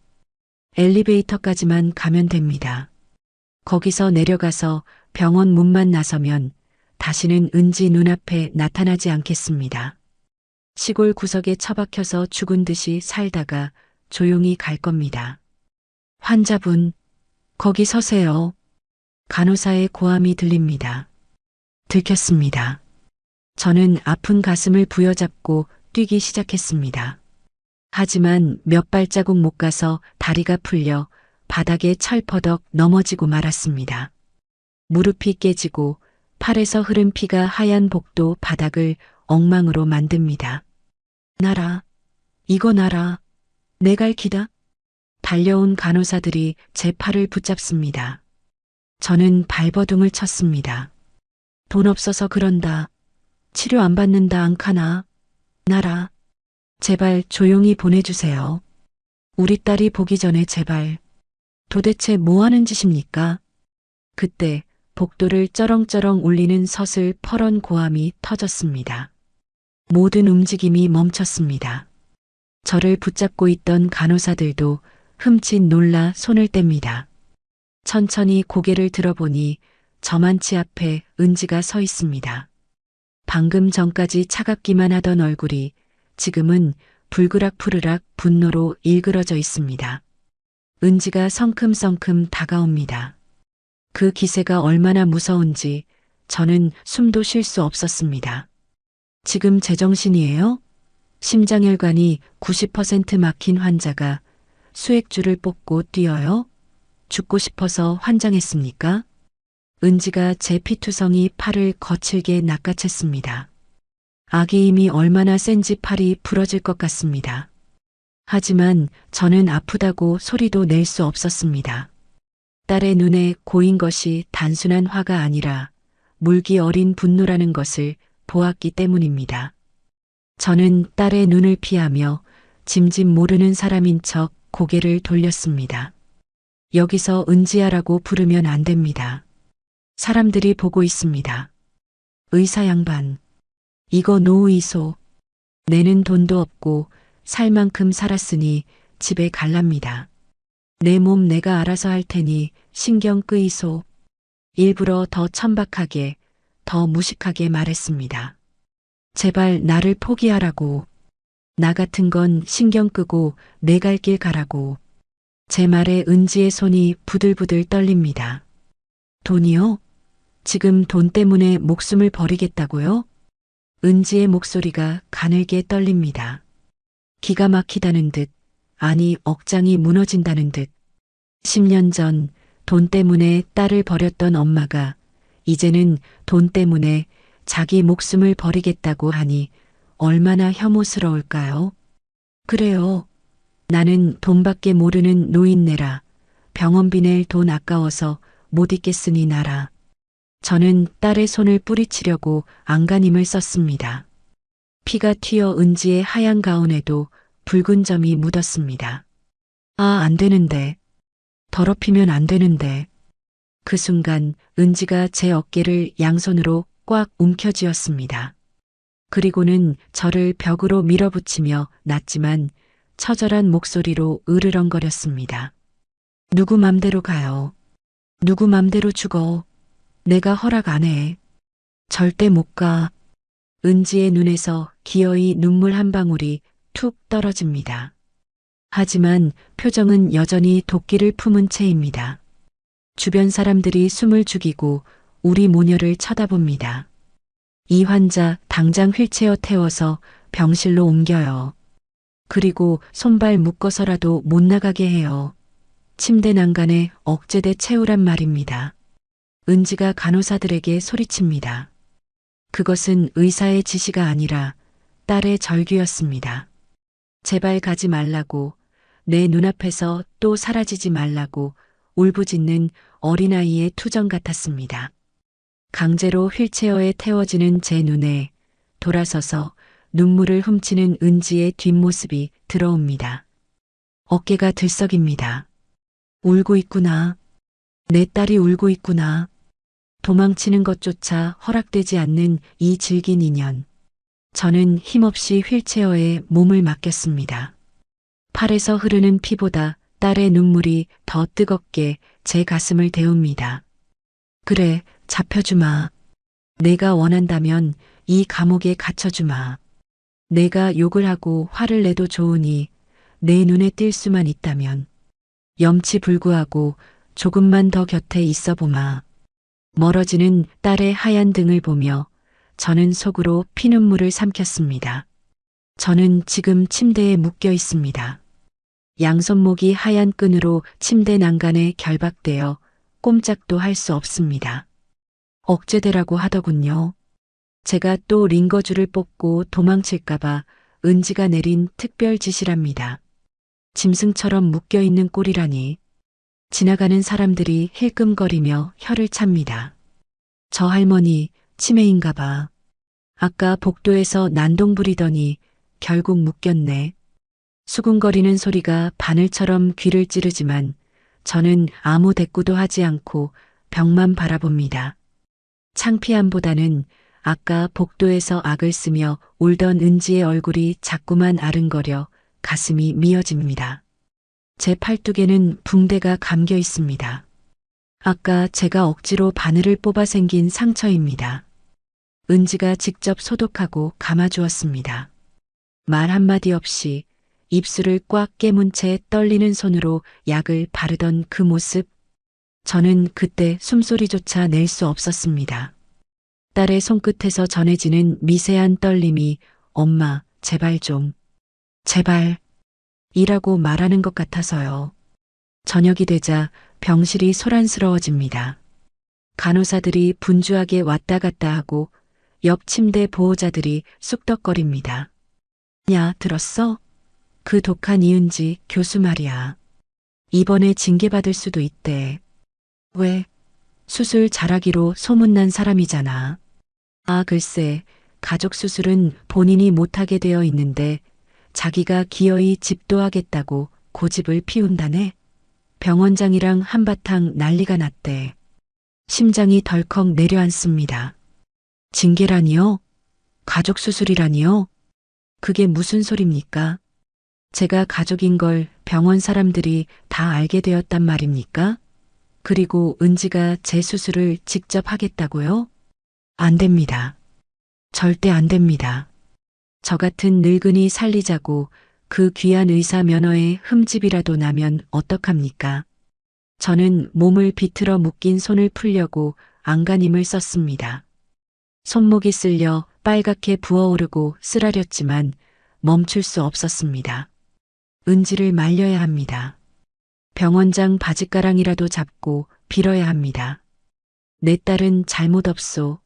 S2: 엘리베이터까지만 가면 됩니다. 거기서 내려가서 병원 문만 나서면 다시는 은지 눈앞에 나타나지 않겠습니다. 시골 구석에 처박혀서 죽은 듯이 살다가 조용히 갈 겁니다. 환자분, 거기 서세요. 간호사의 고함이 들립니다. 들켰습니다. 저는 아픈 가슴을 부여잡고 뛰기 시작했습니다. 하지만 몇 발자국 못 가서 다리가 풀려 바닥에 철퍼덕 넘어지고 말았습니다. 무릎이 깨지고 팔에서 흐른 피가 하얀 복도 바닥을 엉망으로 만듭니다. 나라, 이거 나라, 내 갈 기다. 달려온 간호사들이 제 팔을 붙잡습니다. 저는 발버둥을 쳤습니다. 돈 없어서 그런다. 치료 안 받는다 앙카나. 나라, 제발 조용히 보내주세요. 우리 딸이 보기 전에 제발. 도대체 뭐 하는 짓입니까? 그때 복도를 쩌렁쩌렁 울리는 서슬 퍼런 고함이 터졌습니다. 모든 움직임이 멈췄습니다. 저를 붙잡고 있던 간호사들도 흠칫 놀라 손을 뗍니다. 천천히 고개를 들어보니 저만치 앞에 은지가 서 있습니다. 방금 전까지 차갑기만 하던 얼굴이 지금은 불그락푸르락 분노로 일그러져 있습니다. 은지가 성큼성큼 다가옵니다. 그 기세가 얼마나 무서운지 저는 숨도 쉴 수 없었습니다. 지금 제정신이에요? 심장혈관이 90% 막힌 환자가 수액줄을 뽑고 뛰어요? 죽고 싶어서 환장했습니까? 은지가 제 피투성이 팔을 거칠게 낚아챘습니다. 악의 힘이 얼마나 센지 팔이 부러질 것 같습니다. 하지만 저는 아프다고 소리도 낼 수 없었습니다. 딸의 눈에 고인 것이 단순한 화가 아니라 물기 어린 분노라는 것을 보았기 때문입니다. 저는 딸의 눈을 피하며 짐짓 모르는 사람인 척 고개를 돌렸습니다. 여기서 은지야라고 부르면 안 됩니다. 사람들이 보고 있습니다. 의사 양반. 이거 노의소. 내는 돈도 없고 살 만큼 살았으니 집에 갈랍니다. 내 몸 내가 알아서 할 테니 신경 끄이소. 일부러 더 천박하게, 더 무식하게 말했습니다. 제발 나를 포기하라고. 나 같은 건 신경 끄고 내 갈 길 가라고. 제 말에 은지의 손이 부들부들 떨립니다. 돈이요? 지금 돈 때문에 목숨을 버리겠다고요? 은지의 목소리가 가늘게 떨립니다. 기가 막히다는 듯, 아니 억장이 무너진다는 듯. 10년 전 돈 때문에 딸을 버렸던 엄마가 이제는 돈 때문에 자기 목숨을 버리겠다고 하니 얼마나 혐오스러울까요? 그래요. 나는 돈밖에 모르는 노인네라. 병원비 낼 돈 아까워서 못 있겠으니 나라. 저는 딸의 손을 뿌리치려고 안간힘을 썼습니다. 피가 튀어 은지의 하얀 가운에도 붉은 점이 묻었습니다. 아, 안 되는데. 더럽히면 안 되는데. 그 순간 은지가 제 어깨를 양손으로 꽉 움켜쥐었습니다. 그리고는 저를 벽으로 밀어붙이며 낮지만 처절한 목소리로 으르렁거렸습니다. 누구 맘대로 가요. 누구 맘대로 죽어. 내가 허락 안 해. 절대 못 가. 은지의 눈에서 기어이 눈물 한 방울이 툭 떨어집니다. 하지만 표정은 여전히 도끼를 품은 채입니다. 주변 사람들이 숨을 죽이고 우리 모녀를 쳐다봅니다. 이 환자 당장 휠체어 태워서 병실로 옮겨요. 그리고 손발 묶어서라도 못 나가게 해요. 침대 난간에 억제돼 채우란 말입니다. 은지가 간호사들에게 소리칩니다. 그것은 의사의 지시가 아니라 딸의 절규였습니다. 제발 가지 말라고, 내 눈앞에서 또 사라지지 말라고 울부짖는 어린아이의 투정 같았습니다. 강제로 휠체어에 태워지는 제 눈에 돌아서서 눈물을 훔치는 은지의 뒷모습이 들어옵니다. 어깨가 들썩입니다. 울고 있구나. 내 딸이 울고 있구나. 도망치는 것조차 허락되지 않는 이 질긴 인연. 저는 힘없이 휠체어에 몸을 맡겼습니다. 팔에서 흐르는 피보다 딸의 눈물이 더 뜨겁게 제 가슴을 데웁니다. 그래, 잡혀주마. 내가 원한다면 이 감옥에 갇혀주마. 내가 욕을 하고 화를 내도 좋으니 내 눈에 띌 수만 있다면 염치불구하고 조금만 더 곁에 있어보마. 멀어지는 딸의 하얀 등을 보며 저는 속으로 피눈물을 삼켰습니다. 저는 지금 침대에 묶여 있습니다. 양손목이 하얀 끈으로 침대 난간에 결박되어 꼼짝도 할 수 없습니다. 억제되라고 하더군요. 제가 또 링거줄을 뽑고 도망칠까봐 은지가 내린 특별 지시랍니다. 짐승처럼 묶여있는 꼴이라니. 지나가는 사람들이 힐끔거리며 혀를 찹니다. 저 할머니 치매인가 봐. 아까 복도에서 난동 부리더니 결국 묶였네. 수군거리는 소리가 바늘처럼 귀를 찌르지만 저는 아무 대꾸도 하지 않고 벽만 바라봅니다. 창피함보다는 아까 복도에서 악을 쓰며 울던 은지의 얼굴이 자꾸만 아른거려 가슴이 미어집니다. 제 팔뚝에는 붕대가 감겨 있습니다. 아까 제가 억지로 바늘을 뽑아 생긴 상처입니다. 은지가 직접 소독하고 감아주었습니다. 말 한마디 없이 입술을 꽉 깨문 채 떨리는 손으로 약을 바르던 그 모습. 저는 그때 숨소리조차 낼 수 없었습니다. 딸의 손끝에서 전해지는 미세한 떨림이 엄마, 제발 좀, 제발, 이라고 말하는 것 같아서요. 저녁이 되자 병실이 소란스러워집니다. 간호사들이 분주하게 왔다 갔다 하고 옆 침대 보호자들이 쑥덕거립니다. 야, 들었어? 그 독한 이은지 교수 말이야. 이번에 징계받을 수도 있대. 왜? 수술 잘하기로 소문난 사람이잖아. 아, 글쎄, 가족 수술은 본인이 못하게 되어 있는데 자기가 기어이 집도하겠다고 고집을 피운다네. 병원장이랑 한바탕 난리가 났대. 심장이 덜컥 내려앉습니다. 징계라니요? 가족 수술이라니요? 그게 무슨 소립니까? 제가 가족인 걸 병원 사람들이 다 알게 되었단 말입니까? 그리고 은지가 제 수술을 직접 하겠다고요? 안 됩니다. 절대 안 됩니다. 저 같은 늙은이 살리자고 그 귀한 의사 면허에 흠집이라도 나면 어떡합니까? 저는 몸을 비틀어 묶인 손을 풀려고 안간힘을 썼습니다. 손목이 쓸려 빨갛게 부어오르고 쓰라렸지만 멈출 수 없었습니다. 은지를 말려야 합니다. 병원장 바짓가랑이라도 잡고 빌어야 합니다. 내 딸은 잘못 없소.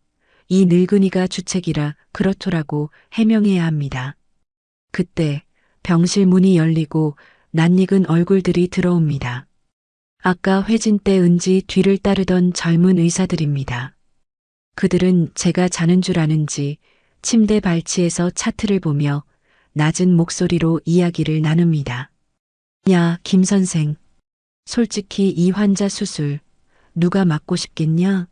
S2: 이 늙은이가 주책이라 그렇더라고 해명해야 합니다. 그때 병실 문이 열리고 낯익은 얼굴들이 들어옵니다. 아까 회진 때 은지 뒤를 따르던 젊은 의사들입니다. 그들은 제가 자는 줄 아는지 침대 발치에서 차트를 보며 낮은 목소리로 이야기를 나눕니다. 야, 김 선생. 솔직히 이 환자 수술 누가 맡고 싶겠냐?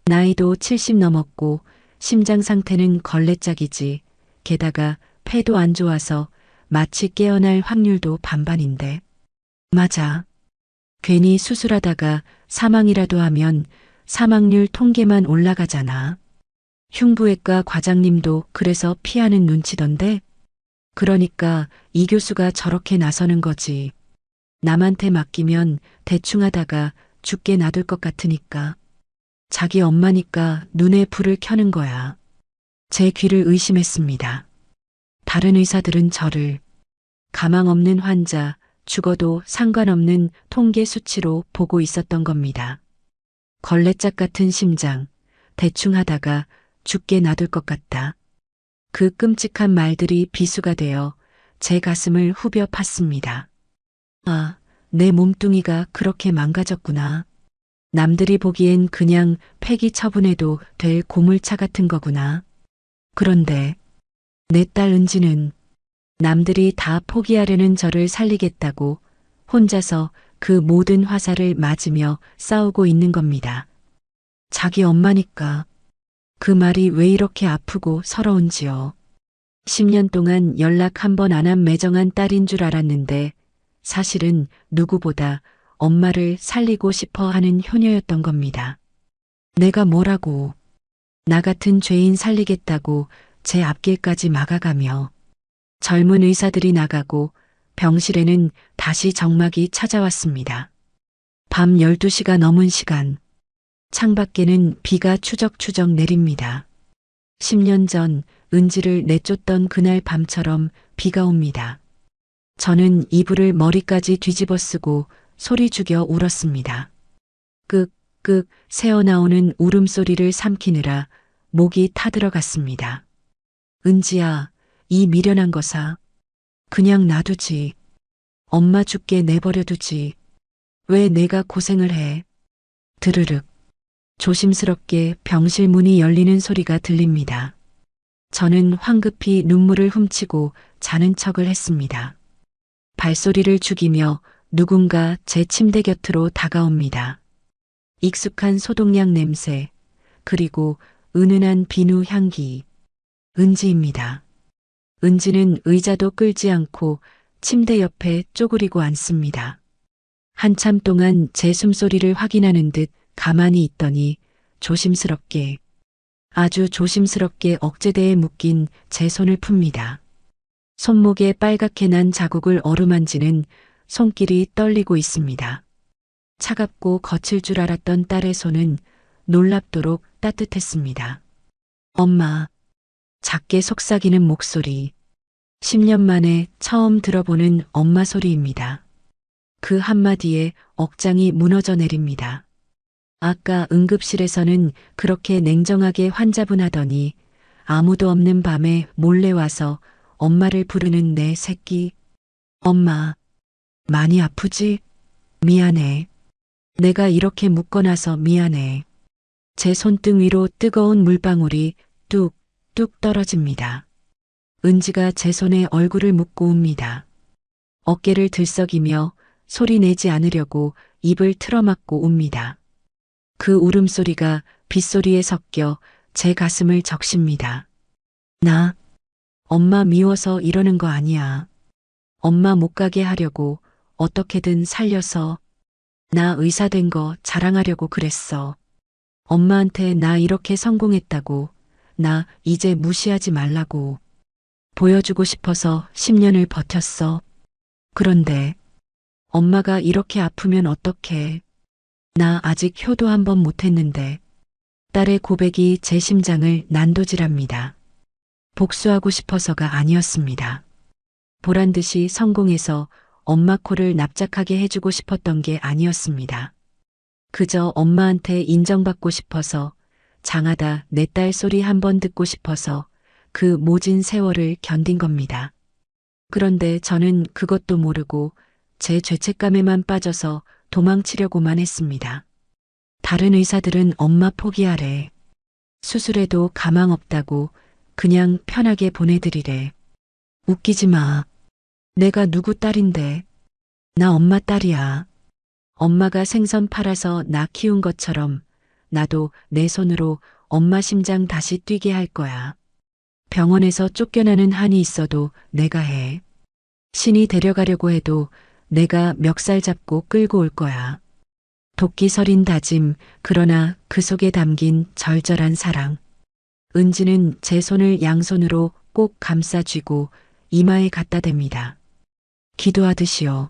S2: 나이도 70 넘었고 심장 상태는 걸레짝이지. 게다가 폐도 안 좋아서 마치 깨어날 확률도 반반인데. 맞아. 괜히 수술하다가 사망이라도 하면 사망률 통계만 올라가잖아. 흉부외과 과장님도 그래서 피하는 눈치던데. 그러니까 이 교수가 저렇게 나서는 거지. 남한테 맡기면 대충 하다가 죽게 놔둘 것 같으니까. 자기 엄마니까 눈에 불을 켜는 거야. 제 귀를 의심했습니다. 다른 의사들은 저를 가망 없는 환자, 죽어도 상관없는 통계 수치로 보고 있었던 겁니다. 걸레짝 같은 심장, 대충 하다가 죽게 놔둘 것 같다. 그 끔찍한 말들이 비수가 되어 제 가슴을 후벼 팠습니다. 아, 내 몸뚱이가 그렇게 망가졌구나. 남들이 보기엔 그냥 폐기 처분해도 될 고물차 같은 거구나. 그런데 내 딸 은지는 남들이 다 포기하려는 저를 살리겠다고 혼자서 그 모든 화살을 맞으며 싸우고 있는 겁니다. 자기 엄마니까. 그 말이 왜 이렇게 아프고 서러운지요. 10년 동안 연락 한 번 안 한 매정한 딸인 줄 알았는데 사실은 누구보다 엄마를 살리고 싶어 하는 효녀였던 겁니다. 내가 뭐라고. 나 같은 죄인 살리겠다고 제 앞길까지 막아가며 젊은 의사들이 나가고 병실에는 다시 정막이 찾아왔습니다. 밤 12시가 넘은 시간. 창밖에는 비가 추적추적 내립니다. 10년 전 은지를 내쫓던 그날 밤처럼 비가 옵니다. 저는 이불을 머리까지 뒤집어 쓰고 소리 죽여 울었습니다. 끄끄 새어나오는 울음소리를 삼키느라 목이 타들어갔습니다. 은지야, 이 미련한 거사. 그냥 놔두지. 엄마 죽게 내버려두지. 왜 내가 고생을 해. 드르륵. 조심스럽게 병실 문이 열리는 소리가 들립니다. 저는 황급히 눈물을 훔치고 자는 척을 했습니다. 발소리를 죽이며 누군가 제 침대 곁으로 다가옵니다. 익숙한 소독약 냄새, 그리고 은은한 비누 향기. 은지입니다. 은지는 의자도 끌지 않고 침대 옆에 쪼그리고 앉습니다. 한참 동안 제 숨소리를 확인하는 듯 가만히 있더니 조심스럽게, 아주 조심스럽게 억제대에 묶인 제 손을 풉니다. 손목에 빨갛게 난 자국을 어루만지는 손길이 떨리고 있습니다. 차갑고 거칠 줄 알았던 딸의 손은 놀랍도록 따뜻했습니다. 엄마. 작게 속삭이는 목소리. 10년 만에 처음 들어보는 엄마 소리입니다. 그 한마디에 억장이 무너져 내립니다. 아까 응급실에서는 그렇게 냉정하게 환자분하더니 아무도 없는 밤에 몰래 와서 엄마를 부르는 내 새끼. 엄마, 많이 아프지? 미안해. 내가 이렇게 묶어놔서 미안해. 제 손등 위로 뜨거운 물방울이 뚝뚝 떨어집니다. 은지가 제 손에 얼굴을 묻고 웁니다. 어깨를 들썩이며 소리 내지 않으려고 입을 틀어막고 웁니다. 그 울음소리가 빗소리에 섞여 제 가슴을 적십니다. 나 엄마 미워서 이러는 거 아니야. 엄마 못 가게 하려고 어떻게든 살려서 나 의사 된 거 자랑하려고 그랬어. 엄마한테 나 이렇게 성공했다고, 나 이제 무시하지 말라고 보여주고 싶어서 10년을 버텼어. 그런데 엄마가 이렇게 아프면 어떡해. 나 아직 효도 한 번 못했는데. 딸의 고백이 제 심장을 난도질합니다. 복수하고 싶어서가 아니었습니다. 보란 듯이 성공해서 엄마 코를 납작하게 해주고 싶었던 게 아니었습니다. 그저 엄마한테 인정받고 싶어서, 장하다 내 딸 소리 한 번 듣고 싶어서 그 모진 세월을 견딘 겁니다. 그런데 저는 그것도 모르고 제 죄책감에만 빠져서 도망치려고만 했습니다. 다른 의사들은 엄마 포기하래. 수술해도 가망 없다고 그냥 편하게 보내드리래. 웃기지 마. 내가 누구 딸인데. 나 엄마 딸이야. 엄마가 생선 팔아서 나 키운 것처럼 나도 내 손으로 엄마 심장 다시 뛰게 할 거야. 병원에서 쫓겨나는 한이 있어도 내가 해. 신이 데려가려고 해도 내가 멱살 잡고 끌고 올 거야. 도끼 서린 다짐, 그러나 그 속에 담긴 절절한 사랑. 은지는 제 손을 양손으로 꼭 감싸 쥐고 이마에 갖다 댑니다. 기도하듯이요.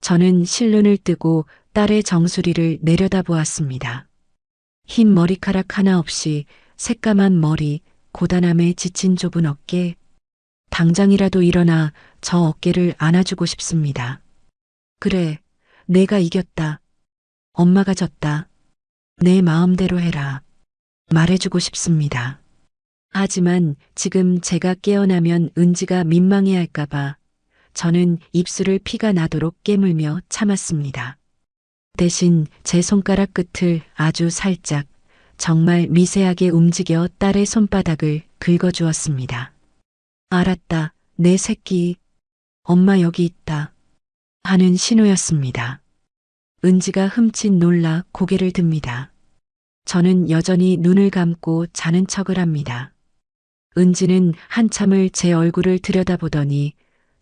S2: 저는 실눈을 뜨고 딸의 정수리를 내려다보았습니다. 흰 머리카락 하나 없이 새까만 머리, 고단함에 지친 좁은 어깨. 당장이라도 일어나 저 어깨를 안아주고 싶습니다. 그래, 내가 이겼다. 엄마가 졌다. 내 마음대로 해라. 말해주고 싶습니다. 하지만 지금 제가 깨어나면 은지가 민망해할까봐 저는 입술을 피가 나도록 깨물며 참았습니다. 대신 제 손가락 끝을 아주 살짝, 정말 미세하게 움직여 딸의 손바닥을 긁어주었습니다. 알았다, 내 새끼. 엄마 여기 있다. 하는 신호였습니다. 은지가 흠칫 놀라 고개를 듭니다. 저는 여전히 눈을 감고 자는 척을 합니다. 은지는 한참을 제 얼굴을 들여다보더니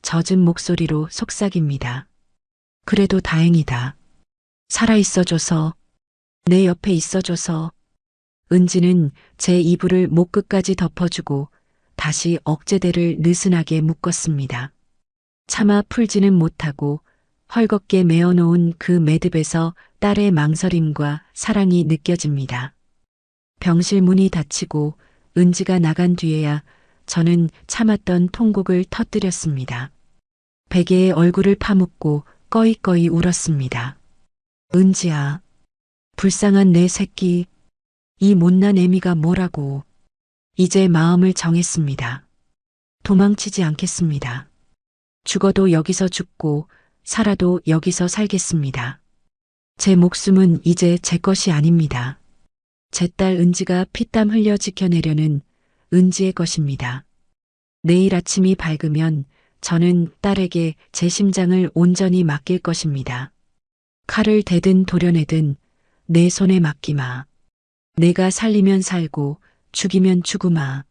S2: 젖은 목소리로 속삭입니다. 그래도 다행이다. 살아있어줘서, 내 옆에 있어줘서. 은지는 제 이불을 목 끝까지 덮어주고 다시 억제대를 느슨하게 묶었습니다. 차마 풀지는 못하고 헐겁게 메어놓은 그 매듭에서 딸의 망설임과 사랑이 느껴집니다. 병실 문이 닫히고 은지가 나간 뒤에야 저는 참았던 통곡을 터뜨렸습니다. 베개에 얼굴을 파묻고 꺼이꺼이 울었습니다. 은지야, 불쌍한 내 새끼, 이 못난 애미가 뭐라고. 이제 마음을 정했습니다. 도망치지 않겠습니다. 죽어도 여기서 죽고 살아도 여기서 살겠습니다. 제 목숨은 이제 제 것이 아닙니다. 제 딸 은지가 피땀 흘려 지켜내려는 은지의 것입니다. 내일 아침이 밝으면 저는 딸에게 제 심장을 온전히 맡길 것입니다. 칼을 대든 도려내든 내 손에 맡기마. 내가 살리면 살고 죽이면 죽으마.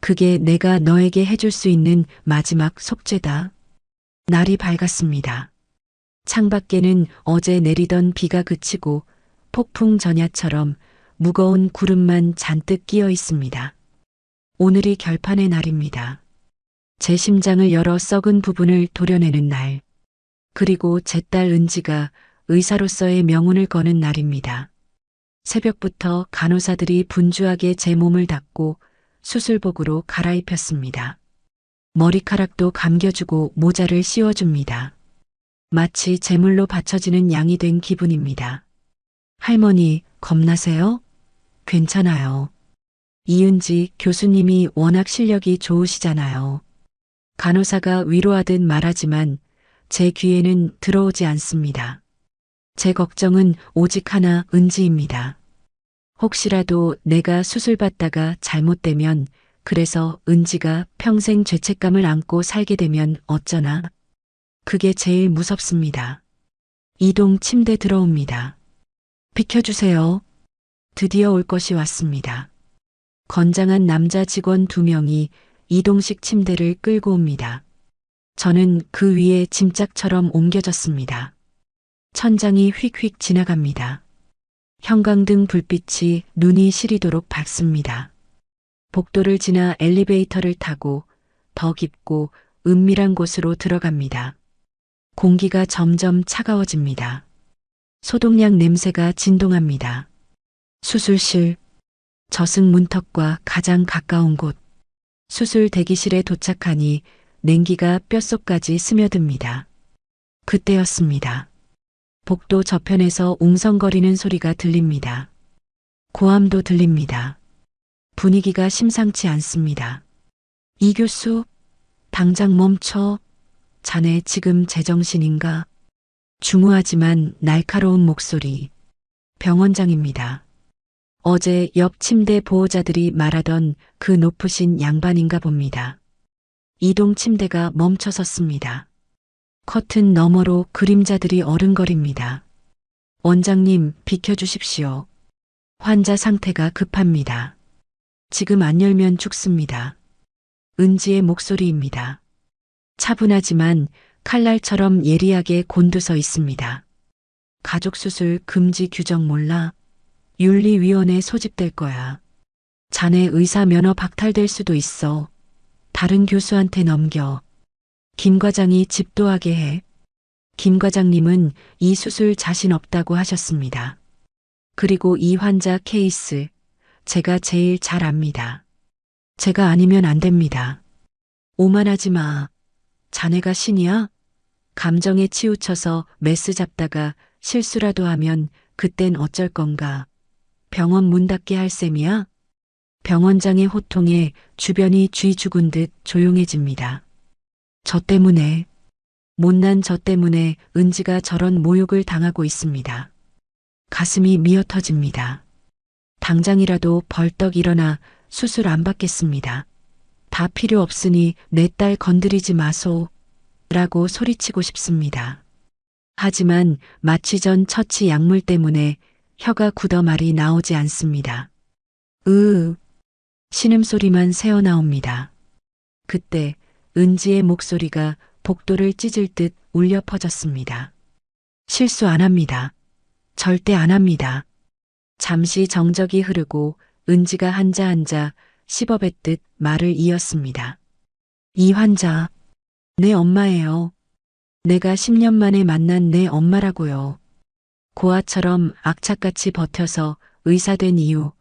S2: 그게 내가 너에게 해줄 수 있는 마지막 속죄다. 날이 밝았습니다. 창밖에는 어제 내리던 비가 그치고 폭풍 전야처럼 무거운 구름만 잔뜩 끼어 있습니다. 오늘이 결판의 날입니다. 제 심장을 열어 썩은 부분을 도려내는 날. 그리고 제 딸 은지가 의사로서의 명운을 거는 날입니다. 새벽부터 간호사들이 분주하게 제 몸을 닦고 수술복으로 갈아입혔습니다. 머리카락도 감겨주고 모자를 씌워줍니다. 마치 제물로 바쳐지는 양이 된 기분입니다. 할머니, 겁나세요? 괜찮아요. 이은지 교수님이 워낙 실력이 좋으시잖아요. 간호사가 위로하듯 말하지만 제 귀에는 들어오지 않습니다. 제 걱정은 오직 하나, 은지입니다. 혹시라도 내가 수술받다가 잘못되면, 그래서 은지가 평생 죄책감을 안고 살게 되면 어쩌나. 그게 제일 무섭습니다. 이동 침대 들어옵니다. 비켜주세요. 드디어 올 것이 왔습니다. 건장한 남자 직원 2명이 이동식 침대를 끌고 옵니다. 저는 그 위에 짐짝처럼 옮겨졌습니다. 천장이 휙휙 지나갑니다. 형광등 불빛이 눈이 시리도록 밝습니다. 복도를 지나 엘리베이터를 타고 더 깊고 은밀한 곳으로 들어갑니다. 공기가 점점 차가워집니다. 소독약 냄새가 진동합니다. 수술실, 저승 문턱과 가장 가까운 곳. 수술 대기실에 도착하니 냉기가 뼛속까지 스며듭니다. 그때였습니다. 복도 저편에서 웅성거리는 소리가 들립니다. 고함도 들립니다. 분위기가 심상치 않습니다. 이 교수, 당장 멈춰. 자네 지금 제정신인가? 중후하지만 날카로운 목소리. 병원장입니다. 어제 옆 침대 보호자들이 말하던 그 높으신 양반인가 봅니다. 이동 침대가 멈춰 섰습니다. 커튼 너머로 그림자들이 어른거립니다. 원장님, 비켜주십시오. 환자 상태가 급합니다. 지금 안 열면 죽습니다. 은지의 목소리입니다. 차분하지만 칼날처럼 예리하게 곤두서 있습니다. 가족수술 금지 규정 몰라? 윤리위원회 소집될 거야. 자네 의사 면허 박탈될 수도 있어. 다른 교수한테 넘겨. 김 과장이 집도하게 해. 김 과장님은 이 수술 자신 없다고 하셨습니다. 그리고 이 환자 케이스, 제가 제일 잘 압니다. 제가 아니면 안 됩니다. 오만하지 마. 자네가 신이야? 감정에 치우쳐서 메스 잡다가 실수라도 하면 그땐 어쩔 건가? 병원 문 닫게 할 셈이야? 병원장의 호통에 주변이 쥐 죽은 듯 조용해집니다. 저 때문에, 못난 저 때문에 은지가 저런 모욕을 당하고 있습니다. 가슴이 미어 터집니다. 당장이라도 벌떡 일어나 수술 안 받겠습니다. 다 필요 없으니 내 딸 건드리지 마소. 라고 소리치고 싶습니다. 하지만 마취 전 처치 약물 때문에 혀가 굳어 말이 나오지 않습니다. 신음소리만 새어나옵니다. 그때 은지의 목소리가 복도를 찢을 듯 울려 퍼졌습니다. 실수 안 합니다. 절대 안 합니다. 잠시 정적이 흐르고 은지가 한자 씹어뱉듯 말을 이었습니다. 이 환자, 내 엄마예요. 내가 10년 만에 만난 내 엄마라고요. 고아처럼 악착같이 버텨서 의사된 이유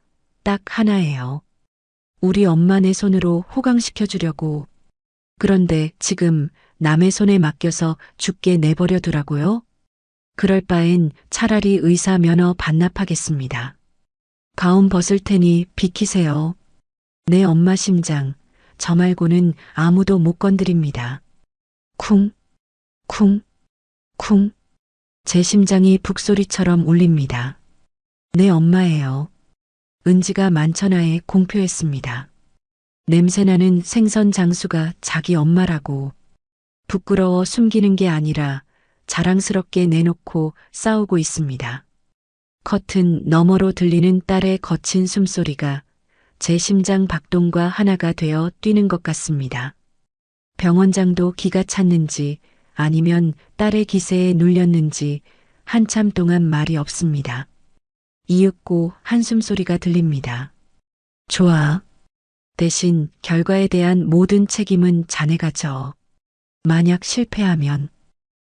S2: 딱 하나예요. 우리 엄마 내 손으로 호강시켜 주려고. 그런데 지금 남의 손에 맡겨서 죽게 내버려 두라고요? 그럴 바엔 차라리 의사 면허 반납하겠습니다. 가운 벗을 테니 비키세요. 내 엄마 심장, 저 말고는 아무도 못 건드립니다. 쿵, 쿵, 쿵. 제 심장이 북소리처럼 울립니다. 내 엄마예요. 은지가 만천하에 공표했습니다. 냄새나는 생선 장수가 자기 엄마라고. 부끄러워 숨기는 게 아니라 자랑스럽게 내놓고 싸우고 있습니다. 커튼 너머로 들리는 딸의 거친 숨소리가 제 심장 박동과 하나가 되어 뛰는 것 같습니다. 병원장도 기가 찼는지 아니면 딸의 기세에 눌렸는지 한참 동안 말이 없습니다. 이윽고 한숨 소리가 들립니다. 좋아. 대신 결과에 대한 모든 책임은 자네가 져. 만약 실패하면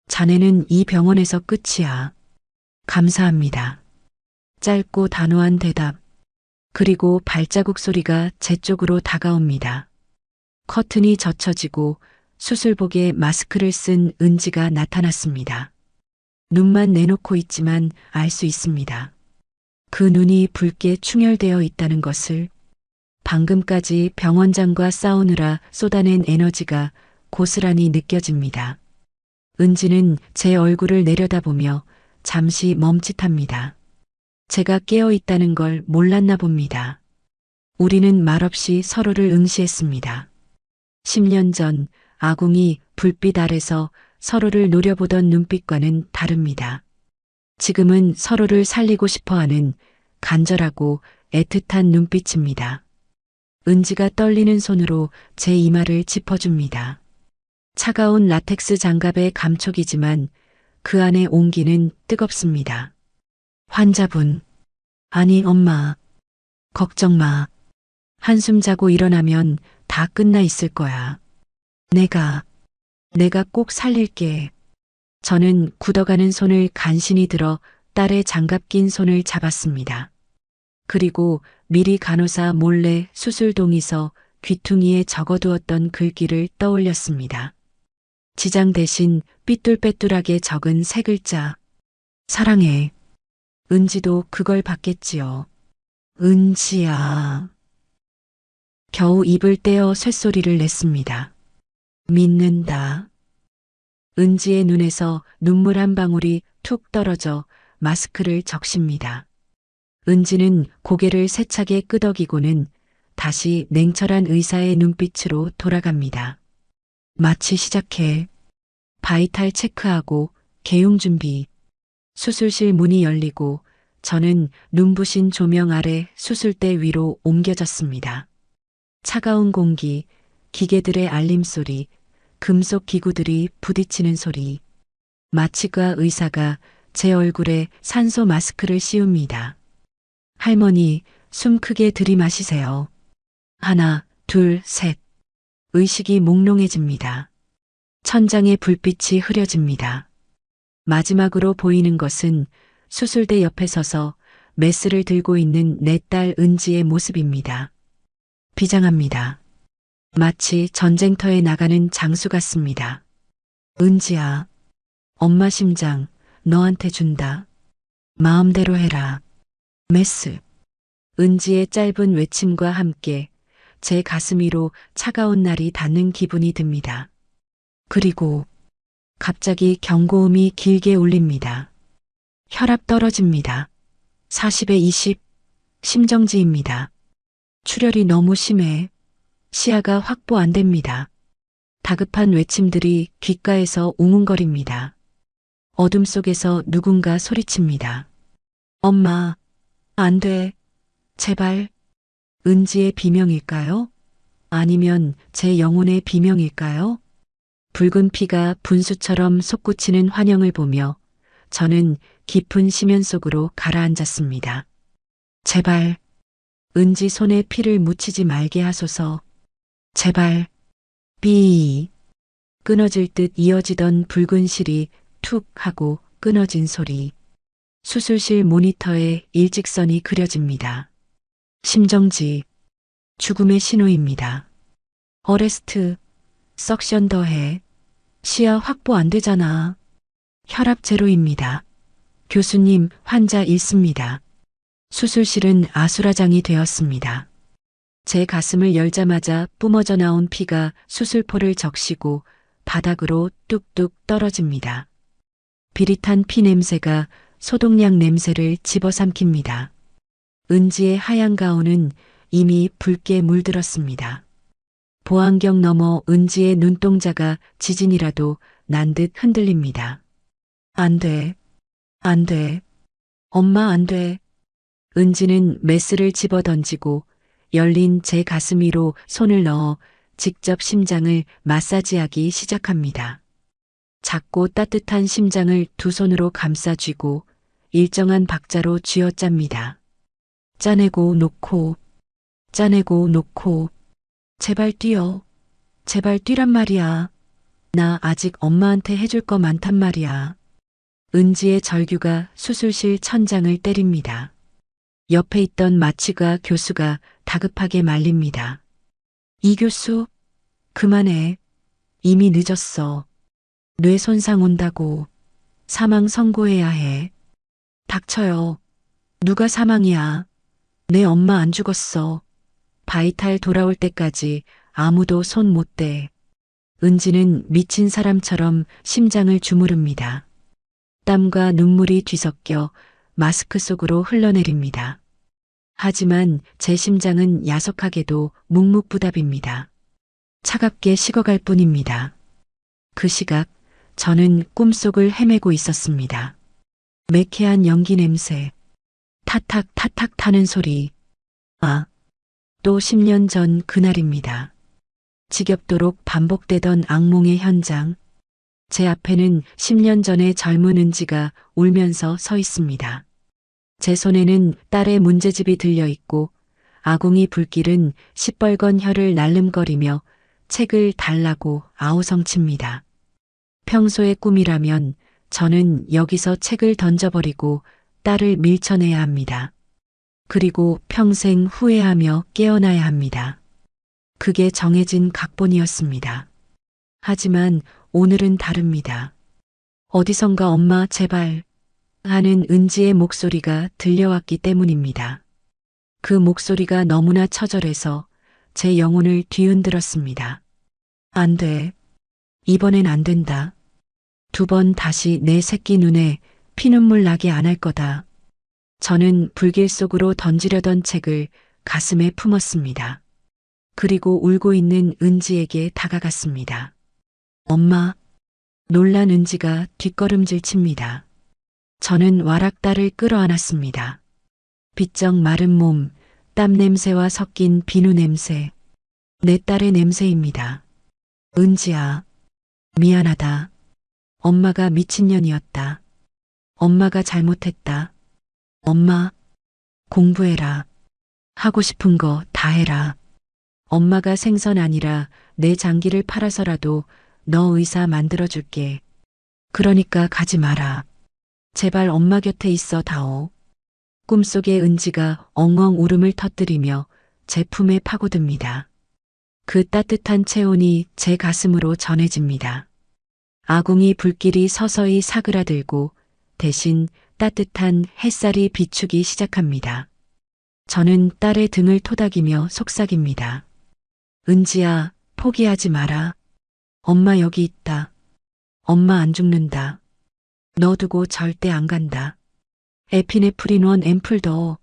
S2: 자네는 이 병원에서 끝이야. 감사합니다. 짧고 단호한 대답. 그리고 발자국 소리가 제 쪽으로 다가옵니다. 커튼이 젖혀지고 수술복에 마스크를 쓴 은지가 나타났습니다. 눈만 내놓고 있지만 알 수 있습니다. 그 눈이 붉게 충혈되어 있다는 것을. 방금까지 병원장과 싸우느라 쏟아낸 에너지가 고스란히 느껴집니다. 은지는 제 얼굴을 내려다보며 잠시 멈칫합니다. 제가 깨어 있다는 걸 몰랐나 봅니다. 우리는 말없이 서로를 응시했습니다. 10년 전 아궁이 불빛 아래서 서로를 노려보던 눈빛과는 다릅니다. 지금은 서로를 살리고 싶어하는 간절하고 애틋한 눈빛입니다. 은지가 떨리는 손으로 제 이마를 짚어줍니다. 차가운 라텍스 장갑의 감촉이지만 그 안의 온기는 뜨겁습니다. 환자분, 아니 엄마, 걱정 마. 한숨 자고 일어나면 다 끝나 있을 거야. 내가 꼭 살릴게. 저는 굳어가는 손을 간신히 들어 딸의 장갑 낀 손을 잡았습니다. 그리고 미리 간호사 몰래 수술동에서 귀퉁이에 적어두었던 글귀를 떠올렸습니다. 지장 대신 삐뚤빼뚤하게 적은 세 글자. 사랑해. 은지도 그걸 받겠지요. 은지야. 겨우 입을 떼어 쇳소리를 냈습니다. 믿는다. 은지의 눈에서 눈물 한 방울이 툭 떨어져 마스크를 적십니다. 은지는 고개를 세차게 끄덕이고는 다시 냉철한 의사의 눈빛으로 돌아갑니다. 마취 시작해. 바이탈 체크하고 개용 준비. 수술실 문이 열리고 저는 눈부신 조명 아래 수술대 위로 옮겨졌습니다. 차가운 공기, 기계들의 알림소리, 금속 기구들이 부딪히는 소리. 마취과 의사가 제 얼굴에 산소 마스크를 씌웁니다. 할머니, 숨 크게 들이마시세요. 하나, 둘, 셋. 의식이 몽롱해집니다. 천장에 불빛이 흐려집니다. 마지막으로 보이는 것은 수술대 옆에 서서 메스를 들고 있는 내 딸 은지의 모습입니다. 비장합니다. 마치 전쟁터에 나가는 장수 같습니다. 은지야, 엄마 심장 너한테 준다. 마음대로 해라. 메스. 은지의 짧은 외침과 함께 제 가슴 위로 차가운 날이 닿는 기분이 듭니다. 그리고 갑자기 경고음이 길게 울립니다. 혈압 떨어집니다. 40에 20, 심정지입니다. 출혈이 너무 심해. 시야가 확보 안 됩니다. 다급한 외침들이 귓가에서 웅웅거립니다. 어둠 속에서 누군가 소리칩니다. 엄마, 안 돼. 제발. 은지의 비명일까요? 아니면 제 영혼의 비명일까요? 붉은 피가 분수처럼 솟구치는 환영을 보며 저는 깊은 심연 속으로 가라앉았습니다. 제발. 은지 손에 피를 묻히지 말게 하소서. 제발. 삐. 끊어질 듯 이어지던 붉은 실이 툭 하고 끊어진 소리. 수술실 모니터에 일직선이 그려집니다. 심정지. 죽음의 신호입니다. 어레스트. 석션 더해. 시야 확보 안 되잖아. 혈압 제로입니다. 교수님, 환자 잃습니다. 수술실은 아수라장이 되었습니다. 제 가슴을 열자마자 뿜어져 나온 피가 수술포를 적시고 바닥으로 뚝뚝 떨어집니다. 비릿한 피 냄새가 소독약 냄새를 집어삼킵니다. 은지의 하얀 가운은 이미 붉게 물들었습니다. 보안경 너머 은지의 눈동자가 지진이라도 난 듯 흔들립니다. 안 돼. 안 돼. 엄마 안 돼. 은지는 메스를 집어 던지고 열린 제 가슴 위로 손을 넣어 직접 심장을 마사지하기 시작합니다. 작고 따뜻한 심장을 두 손으로 감싸 쥐고 일정한 박자로 쥐어짭니다. 짜내고 놓고, 짜내고 놓고. 제발 뛰어. 제발 뛰란 말이야. 나 아직 엄마한테 해줄 거 많단 말이야. 은지의 절규가 수술실 천장을 때립니다. 옆에 있던 마취과 교수가 다급하게 말립니다. 이 교수, 그만해. 이미 늦었어. 뇌 손상 온다고. 사망 선고해야 해. 닥쳐요. 누가 사망이야. 내 엄마 안 죽었어. 바이탈 돌아올 때까지 아무도 손 못 대. 은지는 미친 사람처럼 심장을 주무릅니다. 땀과 눈물이 뒤섞여 마스크 속으로 흘러내립니다. 하지만 제 심장은 야속하게도 묵묵부답입니다. 차갑게 식어갈 뿐입니다. 그 시각 저는 꿈속을 헤매고 있었습니다. 매캐한 연기 냄새, 타탁 타탁 타는 소리. 아, 또 10년 전 그날입니다. 지겹도록 반복되던 악몽의 현장. 제 앞에는 10년 전의 젊은 은지가 울면서 서 있습니다. 제 손에는 딸의 문제집이 들려 있고 아궁이 불길은 시뻘건 혀를 날름거리며 책을 달라고 아우성칩니다. 평소의 꿈이라면 저는 여기서 책을 던져버리고 딸을 밀쳐내야 합니다. 그리고 평생 후회하며 깨어나야 합니다. 그게 정해진 각본이었습니다. 하지만 오늘은 다릅니다. 어디선가 엄마 제발 하는 은지의 목소리가 들려왔기 때문입니다. 그 목소리가 너무나 처절해서 제 영혼을 뒤흔들었습니다. 안 돼. 이번엔 안 된다. 2번 다시 내 새끼 눈에 피눈물 나게 안 할 거다. 저는 불길 속으로 던지려던 책을 가슴에 품었습니다. 그리고 울고 있는 은지에게 다가갔습니다. 엄마. 놀란 은지가 뒷걸음질 칩니다. 저는 와락 딸을 끌어안았습니다. 비쩍 마른 몸, 땀 냄새와 섞인 비누 냄새. 내 딸의 냄새입니다. 은지야. 미안하다. 엄마가 미친년이었다. 엄마가 잘못했다. 엄마. 공부해라. 하고 싶은 거 다 해라. 엄마가 생선 아니라 내 장기를 팔아서라도 너 의사 만들어줄게. 그러니까 가지 마라. 제발 엄마 곁에 있어 다오. 꿈속의 은지가 엉엉 울음을 터뜨리며 제 품에 파고듭니다. 그 따뜻한 체온이 제 가슴으로 전해집니다. 아궁이 불길이 서서히 사그라들고 대신 따뜻한 햇살이 비추기 시작합니다. 저는 딸의 등을 토닥이며 속삭입니다. 은지야, 포기하지 마라. 엄마 여기 있다. 엄마 안 죽는다. 너 두고 절대 안 간다. 에피네프린 1 앰플 더.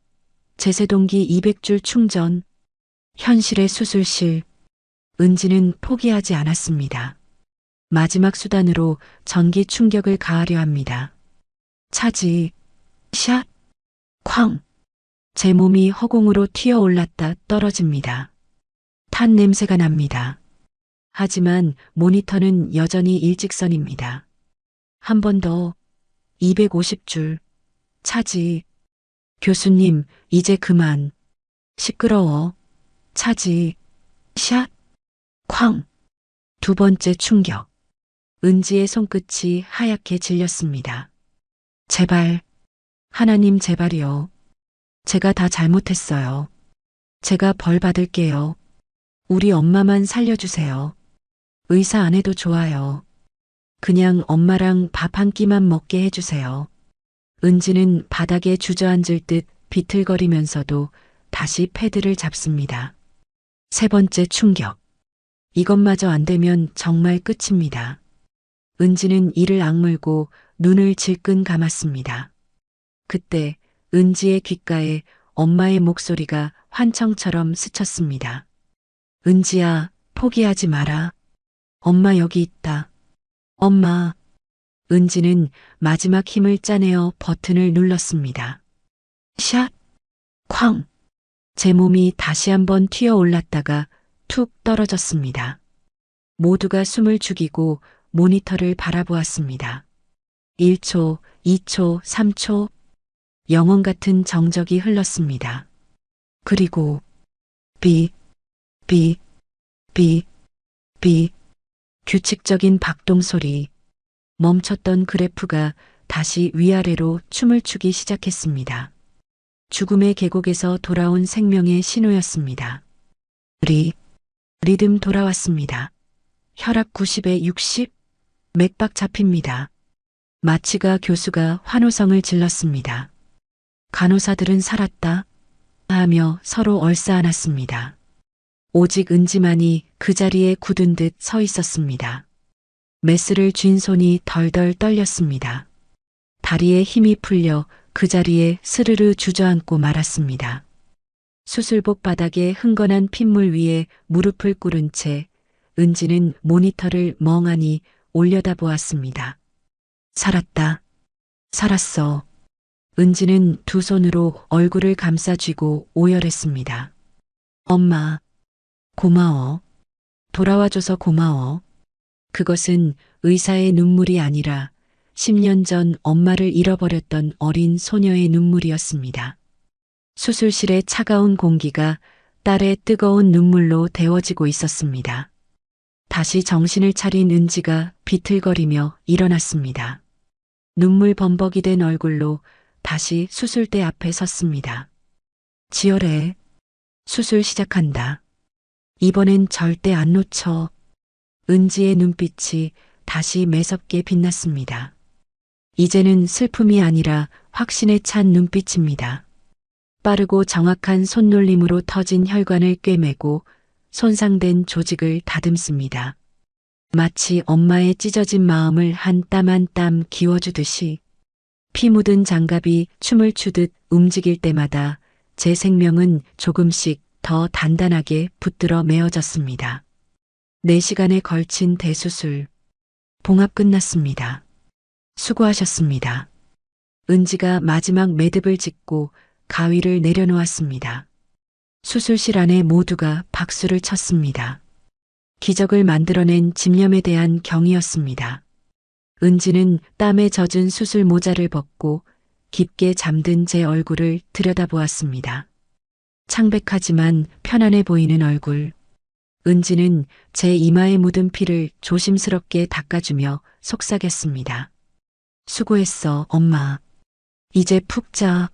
S2: 제세동기 200줄 충전. 현실의 수술실. 은지는 포기하지 않았습니다. 마지막 수단으로 전기 충격을 가하려 합니다. 차지. 샷. 쾅. 제 몸이 허공으로 튀어올랐다 떨어집니다. 탄 냄새가 납니다. 하지만 모니터는 여전히 일직선입니다. 한 번 더. 250줄. 차지. 교수님, 이제 그만. 시끄러워. 차지. 샷. 쾅. 2번째 충격. 은지의 손끝이 하얗게 질렸습니다. 제발. 하나님 제발이요. 제가 다 잘못했어요. 제가 벌 받을게요. 우리 엄마만 살려주세요. 의사 안 해도 좋아요. 그냥 엄마랑 밥 한 끼만 먹게 해주세요. 은지는 바닥에 주저앉을 듯 비틀거리면서도 다시 패드를 잡습니다. 3번째 충격. 이것마저 안 되면 정말 끝입니다. 은지는 이를 악물고 눈을 질끈 감았습니다. 그때 은지의 귓가에 엄마의 목소리가 환청처럼 스쳤습니다. 은지야, 포기하지 마라. 엄마 여기 있다. 엄마. 은지는 마지막 힘을 짜내어 버튼을 눌렀습니다. 샷. 쾅. 제 몸이 다시 한번 튀어 올랐다가 툭 떨어졌습니다. 모두가 숨을 죽이고 모니터를 바라보았습니다. 1초, 2초, 3초. 영원 같은 정적이 흘렀습니다. 그리고 비, 비, 비, 비. 규칙적인 박동 소리. 멈췄던 그래프가 다시 위아래로 춤을 추기 시작했습니다. 죽음의 계곡에서 돌아온 생명의 신호였습니다. 리듬 돌아왔습니다. 혈압 90에 60, 맥박 잡힙니다. 마취가 교수가 환호성을 질렀습니다. 간호사들은 살았다 하며 서로 얼싸안았습니다. 오직 은지만이 그 자리에 굳은 듯 서 있었습니다. 메스를 쥔 손이 덜덜 떨렸습니다. 다리에 힘이 풀려 그 자리에 스르르 주저앉고 말았습니다. 수술복 바닥에 흥건한 핏물 위에 무릎을 꿇은 채 은지는 모니터를 멍하니 올려다보았습니다. 살았다. 살았어. 은지는 두 손으로 얼굴을 감싸 쥐고 오열했습니다. 엄마, 고마워. 돌아와줘서 고마워. 그것은 의사의 눈물이 아니라 10년 전 엄마를 잃어버렸던 어린 소녀의 눈물이었습니다. 수술실의 차가운 공기가 딸의 뜨거운 눈물로 데워지고 있었습니다. 다시 정신을 차린 은지가 비틀거리며 일어났습니다. 눈물 범벅이 된 얼굴로 다시 수술대 앞에 섰습니다. 지혈해. 수술 시작한다. 이번엔 절대 안 놓쳐. 은지의 눈빛이 다시 매섭게 빛났습니다. 이제는 슬픔이 아니라 확신에 찬 눈빛입니다. 빠르고 정확한 손놀림으로 터진 혈관을 꿰매고 손상된 조직을 다듬습니다. 마치 엄마의 찢어진 마음을 한 땀 한 땀 기워주듯이 피 묻은 장갑이 춤을 추듯 움직일 때마다 제 생명은 조금씩 더 단단하게 붙들어 메어졌습니다. 4시간에 걸친 대수술. 봉합 끝났습니다. 수고하셨습니다. 은지가 마지막 매듭을 짓고 가위를 내려놓았습니다. 수술실 안에 모두가 박수를 쳤습니다. 기적을 만들어낸 집념에 대한 경의였습니다. 은지는 땀에 젖은 수술 모자를 벗고 깊게 잠든 제 얼굴을 들여다보았습니다. 창백하지만 편안해 보이는 얼굴. 은지는 제 이마에 묻은 피를 조심스럽게 닦아주며 속삭였습니다. 수고했어, 엄마. 이제 푹 자.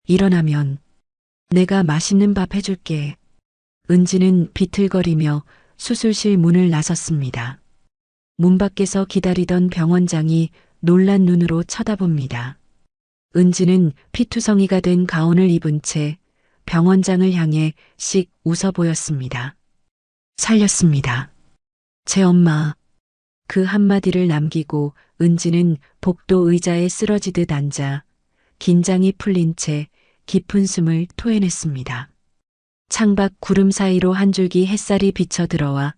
S2: 일어나면 내가 맛있는 밥 해줄게. 은지는 비틀거리며 수술실 문을 나섰습니다. 문 밖에서 기다리던 병원장이 놀란 눈으로 쳐다봅니다. 은지는 피투성이가 된 가운을 입은 채 병원장을 향해 씩 웃어 보였습니다. 살렸습니다. 제 엄마. 그 한마디를 남기고 은지는 복도 의자에 쓰러지듯 앉아 긴장이 풀린 채 깊은 숨을 토해냈습니다. 창밖 구름 사이로 한 줄기 햇살이 비쳐 들어와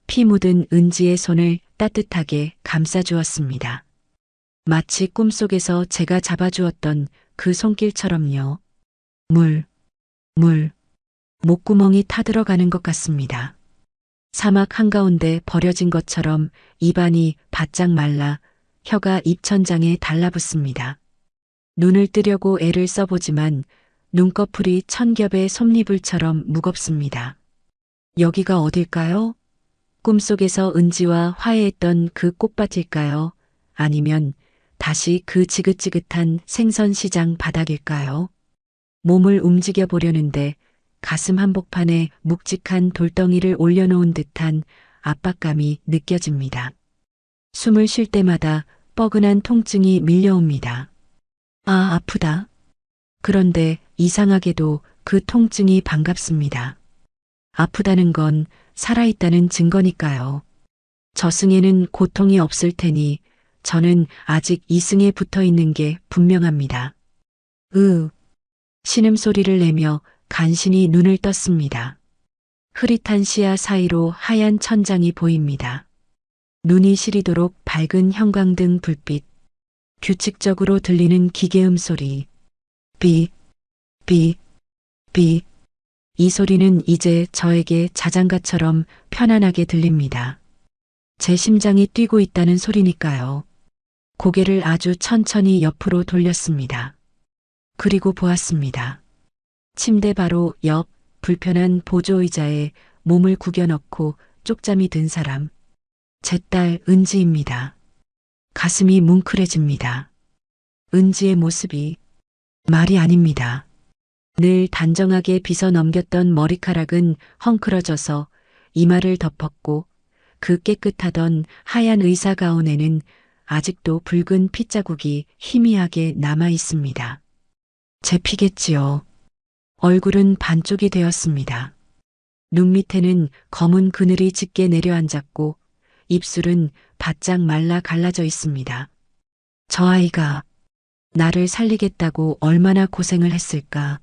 S2: 피 묻은 은지의 손을 따뜻하게 감싸주었습니다. 마치 꿈속에서 제가 잡아주었던 그 손길처럼요. 물, 목구멍이 타들어가는 것 같습니다. 사막 한가운데 버려진 것처럼 입안이 바짝 말라 혀가 입천장에 달라붙습니다. 눈을 뜨려고 애를 써보지만 눈꺼풀이 천겹의 솜니불처럼 무겁습니다. 여기가 어딜까요? 꿈속에서 은지와 화해했던 그 꽃밭일까요? 아니면 다시 그 지긋지긋한 생선시장 바닥일까요? 몸을 움직여 보려는데 가슴 한복판에 묵직한 돌덩이를 올려놓은 듯한 압박감이 느껴집니다. 숨을 쉴 때마다 뻐근한 통증이 밀려옵니다. 아, 아프다. 그런데 이상하게도 그 통증이 반갑습니다. 아프다는 건 살아있다는 증거니까요. 저승에는 고통이 없을 테니 저는 아직 이승에 붙어 있는 게 분명합니다. 신음소리를 내며 간신히 눈을 떴습니다. 흐릿한 시야 사이로 하얀 천장이 보입니다. 눈이 시리도록 밝은 형광등 불빛, 규칙적으로 들리는 기계음 소리, 삐, 삐, 삐. 이 소리는 이제 저에게 자장가처럼 편안하게 들립니다. 제 심장이 뛰고 있다는 소리니까요. 고개를 아주 천천히 옆으로 돌렸습니다. 그리고 보았습니다. 침대 바로 옆 불편한 보조의자에 몸을 구겨 넣고 쪽잠이 든 사람. 제 딸 은지입니다. 가슴이 뭉클해집니다. 은지의 모습이 말이 아닙니다. 늘 단정하게 빗어 넘겼던 머리카락은 헝클어져서 이마를 덮었고 그 깨끗하던 하얀 의사 가운에는 아직도 붉은 핏자국이 희미하게 남아 있습니다. 제 피겠지요. 얼굴은 반쪽이 되었습니다. 눈 밑에는 검은 그늘이 짙게 내려앉았고 입술은 바짝 말라 갈라져 있습니다. 저 아이가 나를 살리겠다고 얼마나 고생을 했을까.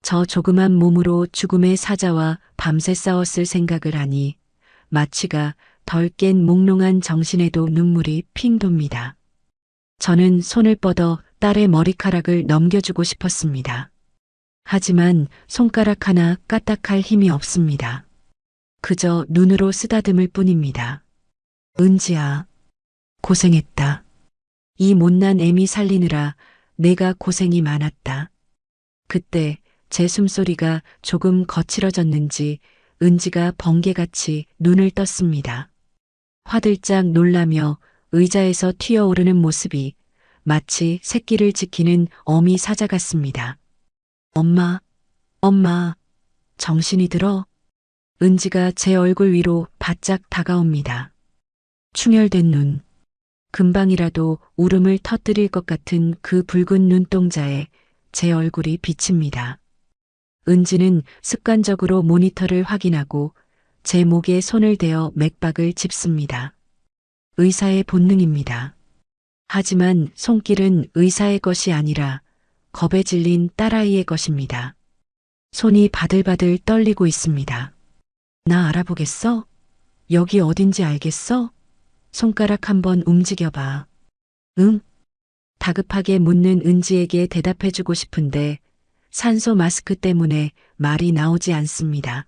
S2: 저 조그만 몸으로 죽음의 사자와 밤새 싸웠을 생각을 하니 마취가 덜 깬 몽롱한 정신에도 눈물이 핑 돕니다. 저는 손을 뻗어 딸의 머리카락을 넘겨주고 싶었습니다. 하지만 손가락 하나 까딱할 힘이 없습니다. 그저 눈으로 쓰다듬을 뿐입니다. 은지야, 고생했다. 이 못난 애미 살리느라 내가 고생이 많았다. 그때 제 숨소리가 조금 거칠어졌는지 은지가 번개같이 눈을 떴습니다. 화들짝 놀라며 의자에서 튀어오르는 모습이 마치 새끼를 지키는 어미 사자 같습니다. 엄마, 엄마, 정신이 들어? 은지가 제 얼굴 위로 바짝 다가옵니다. 충혈된 눈, 금방이라도 울음을 터뜨릴 것 같은 그 붉은 눈동자에 제 얼굴이 비칩니다. 은지는 습관적으로 모니터를 확인하고 제 목에 손을 대어 맥박을 짚습니다. 의사의 본능입니다. 하지만 손길은 의사의 것이 아니라 겁에 질린 딸아이의 것입니다. 손이 바들바들 떨리고 있습니다. 나 알아보겠어? 여기 어딘지 알겠어? 손가락 한번 움직여봐. 응? 다급하게 묻는 은지에게 대답해주고 싶은데 산소 마스크 때문에 말이 나오지 않습니다.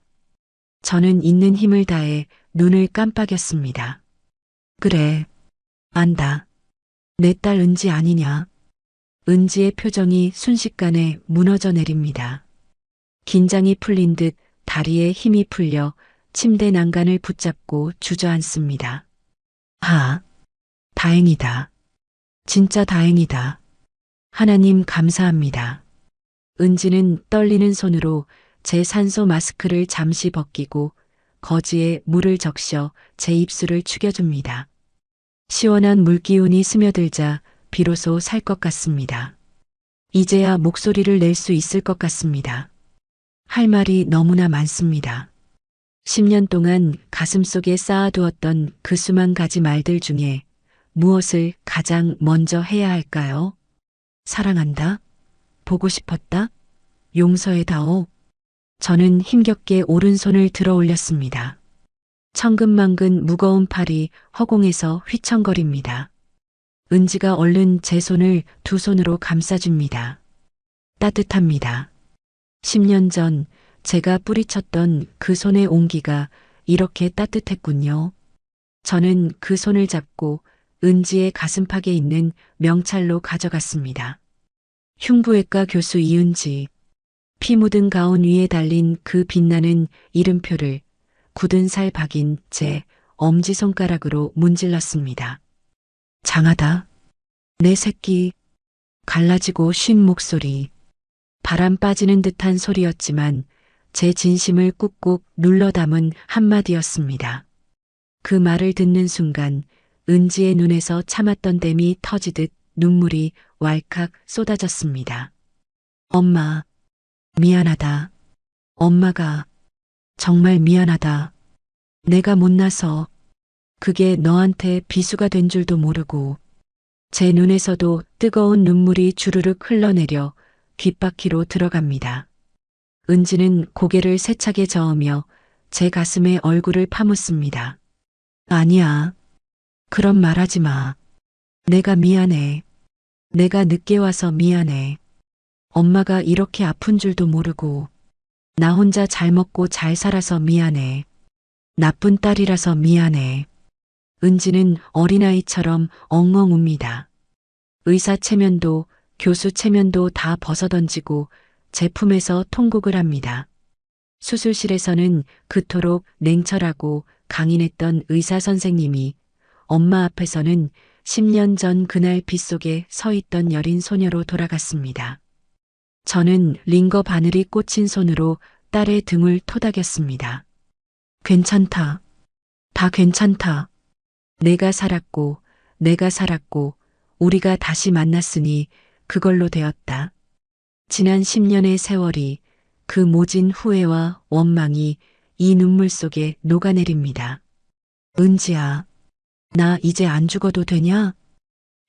S2: 저는 있는 힘을 다해 눈을 깜빡였습니다. 그래, 안다. 내 딸 은지 아니냐? 은지의 표정이 순식간에 무너져 내립니다. 긴장이 풀린 듯 다리에 힘이 풀려 침대 난간을 붙잡고 주저앉습니다. 아, 다행이다. 진짜 다행이다. 하나님 감사합니다. 은지는 떨리는 손으로 제 산소 마스크를 잠시 벗기고 거지에 물을 적셔 제 입술을 죽여줍니다. 시원한 물기운이 스며들자 비로소 살 것 같습니다. 이제야 목소리를 낼 수 있을 것 같습니다. 할 말이 너무나 많습니다. 10년 동안 가슴속에 쌓아두었던 그 수만 가지 말들 중에 무엇을 가장 먼저 해야 할까요? 사랑한다. 보고 싶었다. 용서해다오. 저는 힘겹게 오른손을 들어 올렸습니다. 천근만근 무거운 팔이 허공에서 휘청거립니다. 은지가 얼른 제 손을 두 손으로 감싸줍니다. 따뜻합니다. 10년 전 제가 뿌리쳤던 그 손의 온기가 이렇게 따뜻했군요. 저는 그 손을 잡고 은지의 가슴팍에 있는 명찰로 가져갔습니다. 흉부외과 교수 이은지. 피 묻은 가운 위에 달린 그 빛나는 이름표를 굳은 살 박인 제 엄지손가락으로 문질렀습니다. 장하다. 내 새끼. 갈라지고 쉰 목소리. 바람 빠지는 듯한 소리였지만 제 진심을 꾹꾹 눌러 담은 한마디였습니다. 그 말을 듣는 순간 은지의 눈에서 참았던 댐이 터지듯 눈물이 왈칵 쏟아졌습니다. 엄마, 미안하다. 엄마가 정말 미안하다. 내가 못나서 그게 너한테 비수가 된 줄도 모르고 제 눈에서도 뜨거운 눈물이 주르륵 흘러내려 귓바퀴로 들어갑니다. 은지는 고개를 세차게 저으며 제 가슴에 얼굴을 파묻습니다. 아니야. 그런 말 하지 마. 내가 미안해. 내가 늦게 와서 미안해. 엄마가 이렇게 아픈 줄도 모르고 나 혼자 잘 먹고 잘 살아서 미안해. 나쁜 딸이라서 미안해. 은지는 어린아이처럼 엉엉 웁니다. 의사 체면도 교수 체면도 다 벗어던지고 제 품에서 통곡을 합니다. 수술실에서는 그토록 냉철하고 강인했던 의사 선생님이 엄마 앞에서는 10년 전 그날 빗속에 서 있던 여린 소녀로 돌아갔습니다. 저는 링거 바늘이 꽂힌 손으로 딸의 등을 토닥였습니다. 괜찮다. 다 괜찮다. 내가 살았고, 우리가 다시 만났으니 그걸로 되었다. 지난 10년의 세월이 그 모진 후회와 원망이 이 눈물 속에 녹아내립니다. 은지야, 나 이제 안 죽어도 되냐?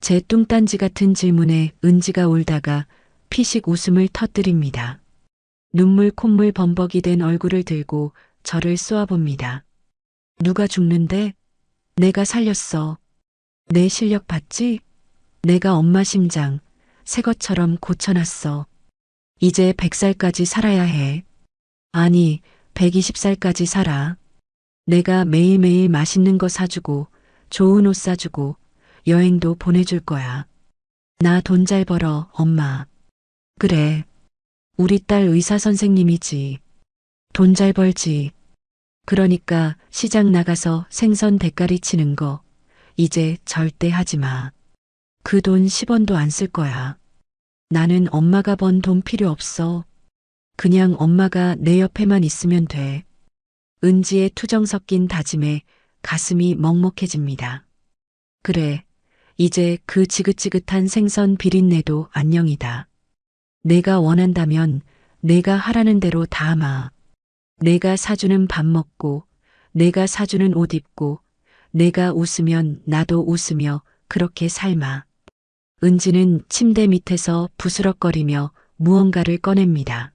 S2: 제 뚱딴지 같은 질문에 은지가 울다가 피식 웃음을 터뜨립니다. 눈물 콧물 범벅이 된 얼굴을 들고 저를 쏘아봅니다. 누가 죽는데? 내가 살렸어. 내 실력 봤지? 내가 엄마 심장 새 것처럼 고쳐놨어. 이제 100살까지 살아야 해. 아니, 120살까지 살아. 내가 매일매일 맛있는 거 사주고, 좋은 옷 사주고, 여행도 보내줄 거야. 나 돈 잘 벌어, 엄마. 그래. 우리 딸 의사 선생님이지. 돈 잘 벌지. 그러니까 시장 나가서 생선 대가리 치는 거, 이제 절대 하지 마. 그 돈 10원도 안 쓸 거야. 나는 엄마가 번 돈 필요 없어. 그냥 엄마가 내 옆에만 있으면 돼. 은지의 투정 섞인 다짐에 가슴이 먹먹해집니다. 그래, 이제 그 지긋지긋한 생선 비린내도 안녕이다. 내가 원한다면 내가 하라는 대로 다 하마. 내가 사주는 밥 먹고, 내가 사주는 옷 입고, 내가 웃으면 나도 웃으며 그렇게 삶아. 은지는 침대 밑에서 부스럭거리며 무언가를 꺼냅니다.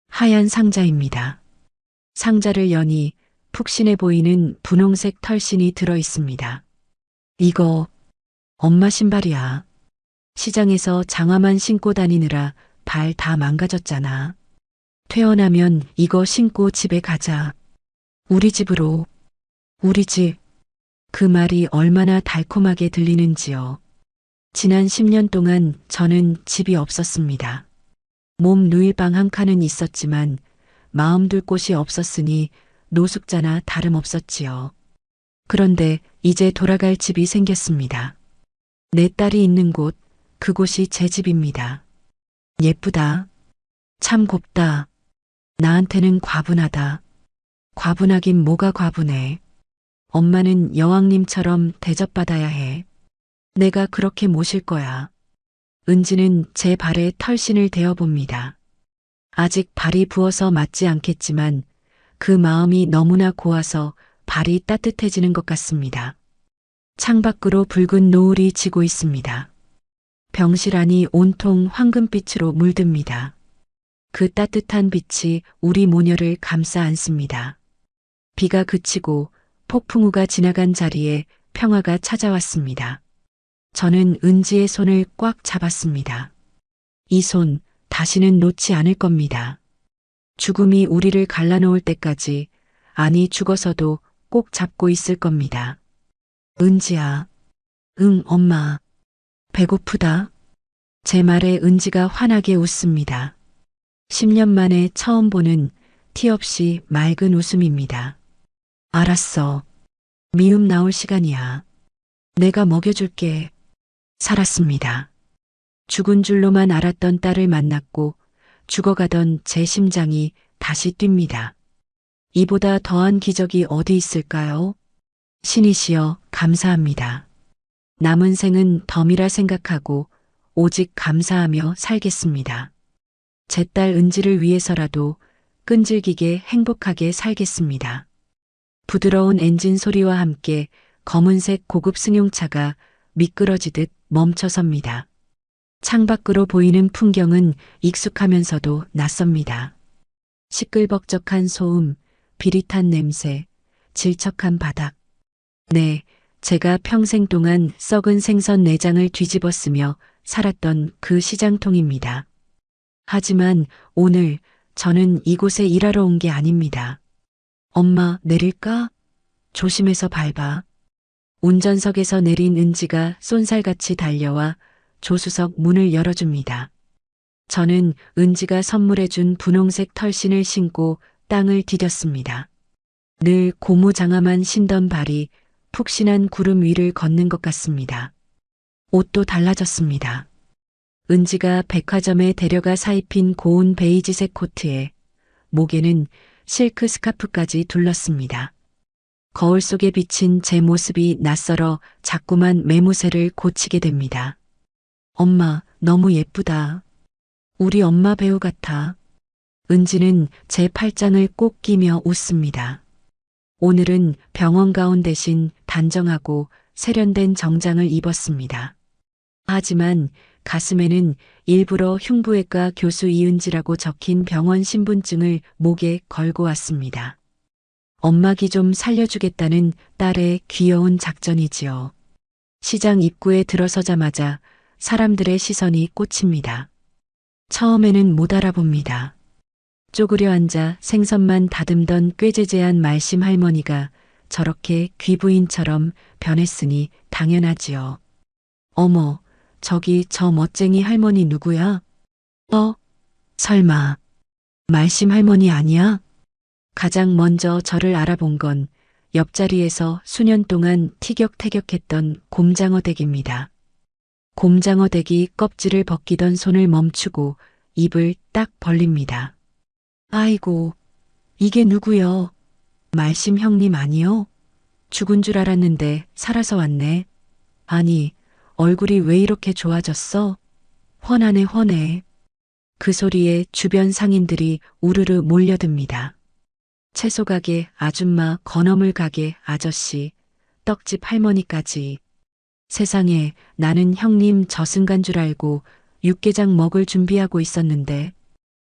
S2: 하얀 상자입니다. 상자를 여니 푹신해 보이는 분홍색 털신이 들어 있습니다. 이거 엄마 신발이야. 시장에서 장화만 신고 다니느라 발 다 망가졌잖아. 퇴원하면 이거 신고 집에 가자. 우리 집으로. 우리 집. 그 말이 얼마나 달콤하게 들리는지요. 지난 10년 동안 저는 집이 없었습니다. 몸 누일 방 한 칸은 있었지만 마음 둘 곳이 없었으니 노숙자나 다름없었지요. 그런데 이제 돌아갈 집이 생겼습니다. 내 딸이 있는 곳, 그곳이 제 집입니다. 예쁘다. 참 곱다. 나한테는 과분하다. 과분하긴 뭐가 과분해. 엄마는 여왕님처럼 대접받아야 해. 내가 그렇게 모실 거야. 은지는 제 발에 털신을 대어봅니다. 아직 발이 부어서 맞지 않겠지만 그 마음이 너무나 고와서 발이 따뜻해지는 것 같습니다. 창밖으로 붉은 노을이 지고 있습니다. 병실 안이 온통 황금빛으로 물듭니다. 그 따뜻한 빛이 우리 모녀를 감싸 안습니다. 비가 그치고 폭풍우가 지나간 자리에 평화가 찾아왔습니다. 저는 은지의 손을 꽉 잡았습니다. 이 손 다시는 놓지 않을 겁니다. 죽음이 우리를 갈라놓을 때까지, 아니 죽어서도 꼭 잡고 있을 겁니다. 은지야. 응, 엄마. 배고프다. 제 말에 은지가 환하게 웃습니다. 10년 만에 처음 보는 티 없이 맑은 웃음입니다. 알았어. 미움 나올 시간이야. 내가 먹여줄게. 살았습니다. 죽은 줄로만 알았던 딸을 만났고 죽어가던 제 심장이 다시 뜁니다. 이보다 더한 기적이 어디 있을까요? 신이시여 감사합니다. 남은 생은 덤이라 생각하고 오직 감사하며 살겠습니다. 제 딸 은지를 위해서라도 끈질기게 행복하게 살겠습니다. 부드러운 엔진 소리와 함께 검은색 고급 승용차가 미끄러지듯 멈춰섭니다. 창밖으로 보이는 풍경은 익숙하면서도 낯섭니다. 시끌벅적한 소음, 비릿한 냄새, 질척한 바닥. 네, 제가 평생 동안 썩은 생선 내장을 뒤집어쓰며 살았던 그 시장통입니다. 하지만 오늘 저는 이곳에 일하러 온 게 아닙니다. 엄마, 내릴까? 조심해서 밟아. 운전석에서 내린 은지가 쏜살같이 달려와 조수석 문을 열어줍니다. 저는 은지가 선물해준 분홍색 털신을 신고 땅을 디뎠습니다. 늘 고무장화만 신던 발이 푹신한 구름 위를 걷는 것 같습니다. 옷도 달라졌습니다. 은지가 백화점에 데려가 사입힌 고운 베이지색 코트에 목에는 실크 스카프까지 둘렀습니다. 거울 속에 비친 제 모습이 낯설어 자꾸만 매무새를 고치게 됩니다. 엄마, 너무 예쁘다. 우리 엄마 배우 같아. 은지는 제 팔짱을 꼭 끼며 웃습니다. 오늘은 병원 가운 대신 단정하고 세련된 정장을 입었습니다. 하지만 가슴에는 일부러 흉부외과 교수 이은지라고 적힌 병원 신분증을 목에 걸고 왔습니다. 엄마 기 좀 살려주겠다는 딸의 귀여운 작전이지요. 시장 입구에 들어서자마자 사람들의 시선이 꽂힙니다. 처음에는 못 알아봅니다. 쪼그려 앉아 생선만 다듬던 꾀재재한 말심 할머니가 저렇게 귀부인처럼 변했으니 당연하지요. 어머, 저기 저 멋쟁이 할머니 누구야? 설마 말심 할머니 아니야? 가장 먼저 저를 알아본 건 옆자리에서 수년 동안 티격태격했던 곰장어 댁입니다. 곰장어 댁이 껍질을 벗기던 손을 멈추고 입을 딱 벌립니다. 아이고, 이게 누구여? 말심 형님 아니요? 죽은 줄 알았는데 살아서 왔네. 아니, 얼굴이 왜 이렇게 좋아졌어? 훤하네, 훤해. 그 소리에 주변 상인들이 우르르 몰려듭니다. 채소 가게 아줌마, 건어물 가게 아저씨, 떡집 할머니까지. 세상에, 나는 형님 저승간 줄 알고 육개장 먹을 준비하고 있었는데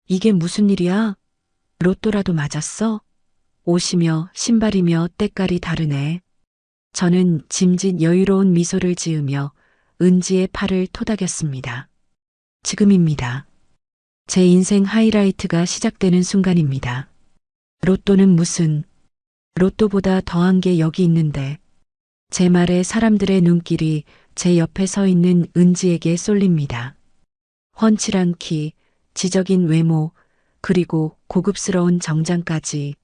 S2: 이게 무슨 일이야? 로또라도 맞았어? 옷이며 신발이며 때깔이 다르네. 저는 짐짓 여유로운 미소를 지으며 은지의 팔을 토닥였습니다. 지금입니다. 제 인생 하이라이트가 시작되는 순간입니다. 로또는 무슨, 로또보다 더한 게 여기 있는데, 제 말에 사람들의 눈길이 제 옆에 서 있는 은지에게 쏠립니다. 훤칠한 키, 지적인 외모, 그리고 고급스러운 정장까지.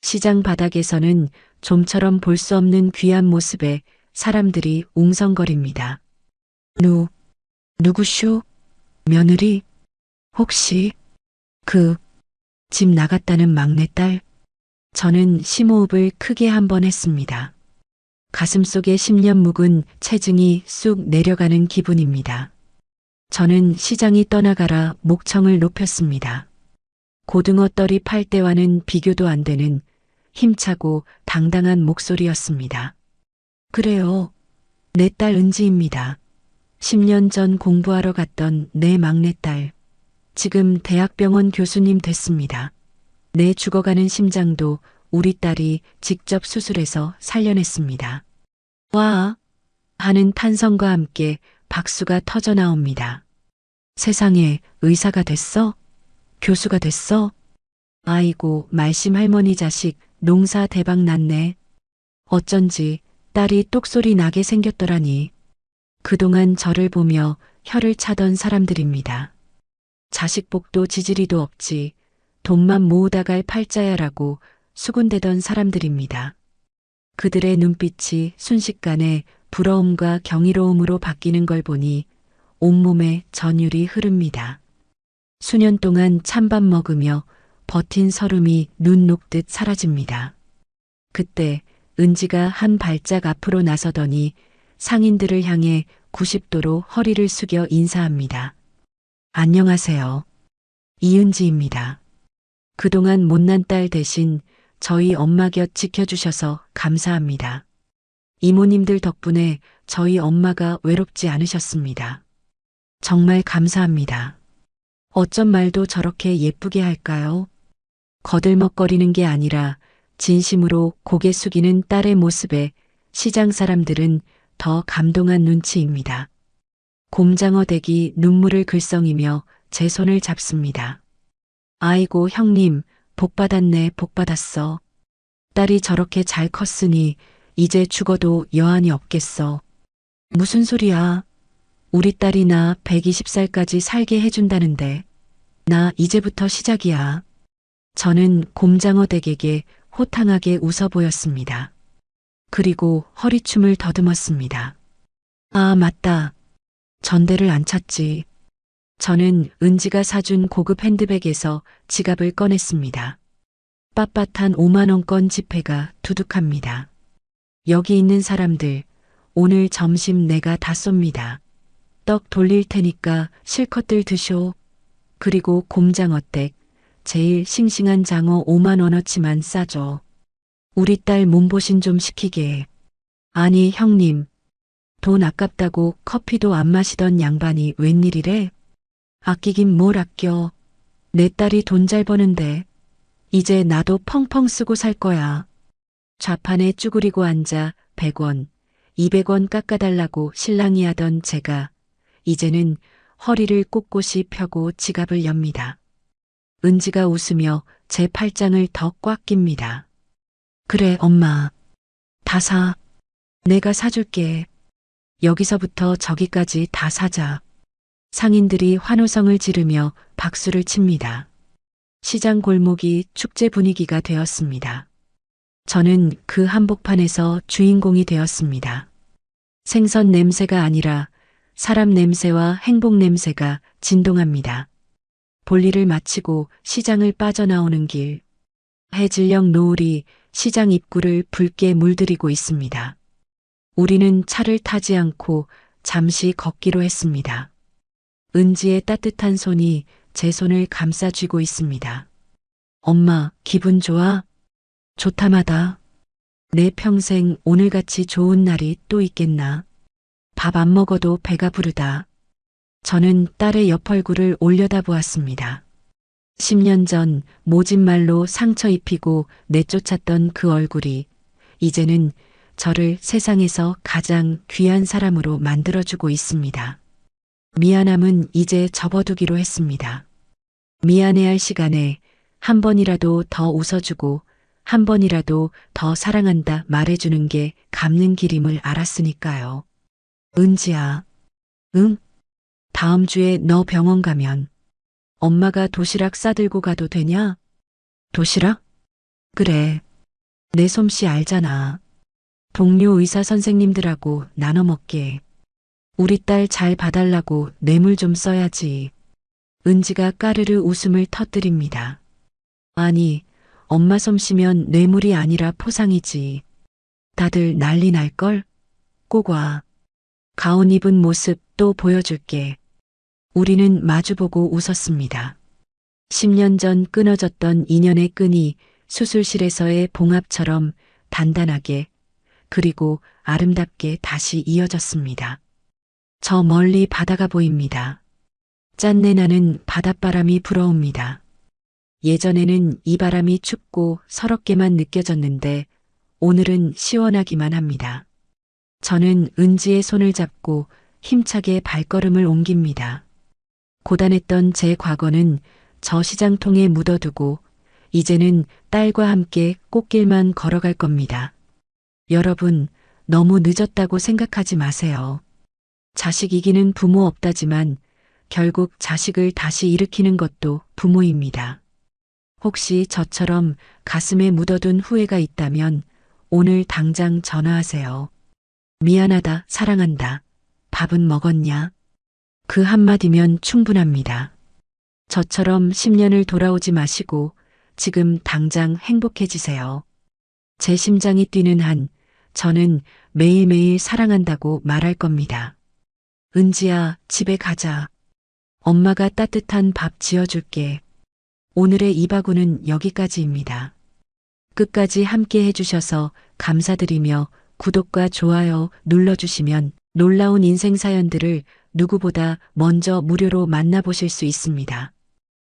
S2: 시장 바닥에서는 좀처럼 볼 수 없는 귀한 모습에 사람들이 웅성거립니다. 누구쇼? 며느리? 혹시 집 나갔다는 막내딸? 저는 심호흡을 크게 한 번 했습니다. 가슴속에 10년 묵은 체증이 쑥 내려가는 기분입니다. 저는 시장이 떠나가라 목청을 높였습니다. 고등어 떨이 팔 때와는 비교도 안 되는 힘차고 당당한 목소리였습니다. 그래요. 내 딸 은지입니다. 10년 전 공부하러 갔던 내 막내딸. 지금 대학병원 교수님 됐습니다. 내 죽어가는 심장도 우리 딸이 직접 수술해서 살려냈습니다. 와! 하는 탄성과 함께 박수가 터져 나옵니다. 세상에, 의사가 됐어? 교수가 됐어? 아이고, 말심 할머니 자식, 농사 대박 났네. 어쩐지 딸이 똑소리 나게 생겼더라니. 그동안 저를 보며 혀를 차던 사람들입니다. 자식 복도 지지리도 없지, 돈만 모으다 갈 팔자야라고 수군대던 사람들입니다. 그들의 눈빛이 순식간에 부러움과 경이로움으로 바뀌는 걸 보니 온몸에 전율이 흐릅니다. 수년 동안 찬밥 먹으며 버틴 서름이 눈 녹듯 사라집니다. 그때 은지가 한 발짝 앞으로 나서더니 상인들을 향해 90도로 허리를 숙여 인사합니다. 안녕하세요. 이은지입니다. 그동안 못난 딸 대신 저희 엄마 곁 지켜주셔서 감사합니다. 이모님들 덕분에 저희 엄마가 외롭지 않으셨습니다. 정말 감사합니다. 어쩜 말도 저렇게 예쁘게 할까요? 거들먹거리는 게 아니라 진심으로 고개 숙이는 딸의 모습에 시장 사람들은 더 감동한 눈치입니다. 곰장어 댁이 눈물을 글썽이며 제 손을 잡습니다. 아이고 형님, 복 받았네, 복 받았어. 딸이 저렇게 잘 컸으니 이제 죽어도 여한이 없겠어. 무슨 소리야? 우리 딸이 나 120살까지 살게 해준다는데 나 이제부터 시작이야. 저는 곰장어 댁에게 호탕하게 웃어 보였습니다. 그리고 허리춤을 더듬었습니다. 아, 맞다. 전대를 안 찼지. 저는 은지가 사준 고급 핸드백에서 지갑을 꺼냈습니다. 빳빳한 5만원권 지폐가 두둑합니다. 여기 있는 사람들, 오늘 점심 내가 다 쏩니다. 떡 돌릴 테니까 실컷들 드쇼. 그리고 곰장어댁, 제일 싱싱한 장어 5만원어치만 싸줘. 우리 딸 몸보신 좀 시키게. 아니 형님, 돈 아깝다고 커피도 안 마시던 양반이 웬일이래? 아끼긴 뭘 아껴. 내 딸이 돈 잘 버는데 이제 나도 펑펑 쓰고 살 거야. 좌판에 쭈그리고 앉아 100원, 200원 깎아달라고 신랑이 하던 제가 이제는 허리를 꼿꼿이 펴고 지갑을 엽니다. 은지가 웃으며 제 팔짱을 더 꽉 낍니다. 그래 엄마, 다 사. 내가 사줄게. 여기서부터 저기까지 다 사자. 상인들이 환호성을 지르며 박수를 칩니다. 시장 골목이 축제 분위기가 되었습니다. 저는 그 한복판에서 주인공이 되었습니다. 생선 냄새가 아니라 사람 냄새와 행복 냄새가 진동합니다. 볼일을 마치고 시장을 빠져나오는 길. 해질녘 노을이 시장 입구를 붉게 물들이고 있습니다. 우리는 차를 타지 않고 잠시 걷기로 했습니다. 은지의 따뜻한 손이 제 손을 감싸쥐고 있습니다. 엄마, 기분 좋아? 좋다마다. 내 평생 오늘같이 좋은 날이 또 있겠나? 밥 안 먹어도 배가 부르다. 저는 딸의 옆 얼굴을 올려다보았습니다. 10년 전 모진 말로 상처 입히고 내쫓았던 그 얼굴이 이제는 저를 세상에서 가장 귀한 사람으로 만들어주고 있습니다. 미안함은 이제 접어두기로 했습니다. 미안해할 시간에 한 번이라도 더 웃어주고 한 번이라도 더 사랑한다 말해주는 게 갚는 길임을 알았으니까요. 은지야. 응? 다음 주에 너 병원 가면 엄마가 도시락 싸들고 가도 되냐? 도시락? 그래. 내 솜씨 알잖아. 동료 의사 선생님들하고 나눠 먹게. 우리 딸 잘 봐달라고 뇌물 좀 써야지. 은지가 까르르 웃음을 터뜨립니다. 아니, 엄마 솜씨면 뇌물이 아니라 포상이지. 다들 난리 날걸? 꼭 와. 가운 입은 모습 또 보여줄게. 우리는 마주보고 웃었습니다. 10년 전 끊어졌던 인연의 끈이 수술실에서의 봉합처럼 단단하게 그리고 아름답게 다시 이어졌습니다. 저 멀리 바다가 보입니다. 짠내 나는 바닷바람이 불어옵니다. 예전에는 이 바람이 춥고 서럽게만 느껴졌는데 오늘은 시원하기만 합니다. 저는 은지의 손을 잡고 힘차게 발걸음을 옮깁니다. 고단했던 제 과거는 저 시장통에 묻어두고 이제는 딸과 함께 꽃길만 걸어갈 겁니다. 여러분, 너무 늦었다고 생각하지 마세요. 자식 이기는 부모 없다지만 결국 자식을 다시 일으키는 것도 부모입니다. 혹시 저처럼 가슴에 묻어둔 후회가 있다면 오늘 당장 전화하세요. 미안하다, 사랑한다. 밥은 먹었냐? 그 한마디면 충분합니다. 저처럼 10년을 돌아오지 마시고 지금 당장 행복해지세요. 제 심장이 뛰는 한 저는 매일매일 사랑한다고 말할 겁니다. 은지야, 집에 가자. 엄마가 따뜻한 밥 지어줄게. 오늘의 이바구는 여기까지입니다. 끝까지 함께 해주셔서 감사드리며 구독과 좋아요 눌러주시면 놀라운 인생 사연들을 누구보다 먼저 무료로 만나보실 수 있습니다.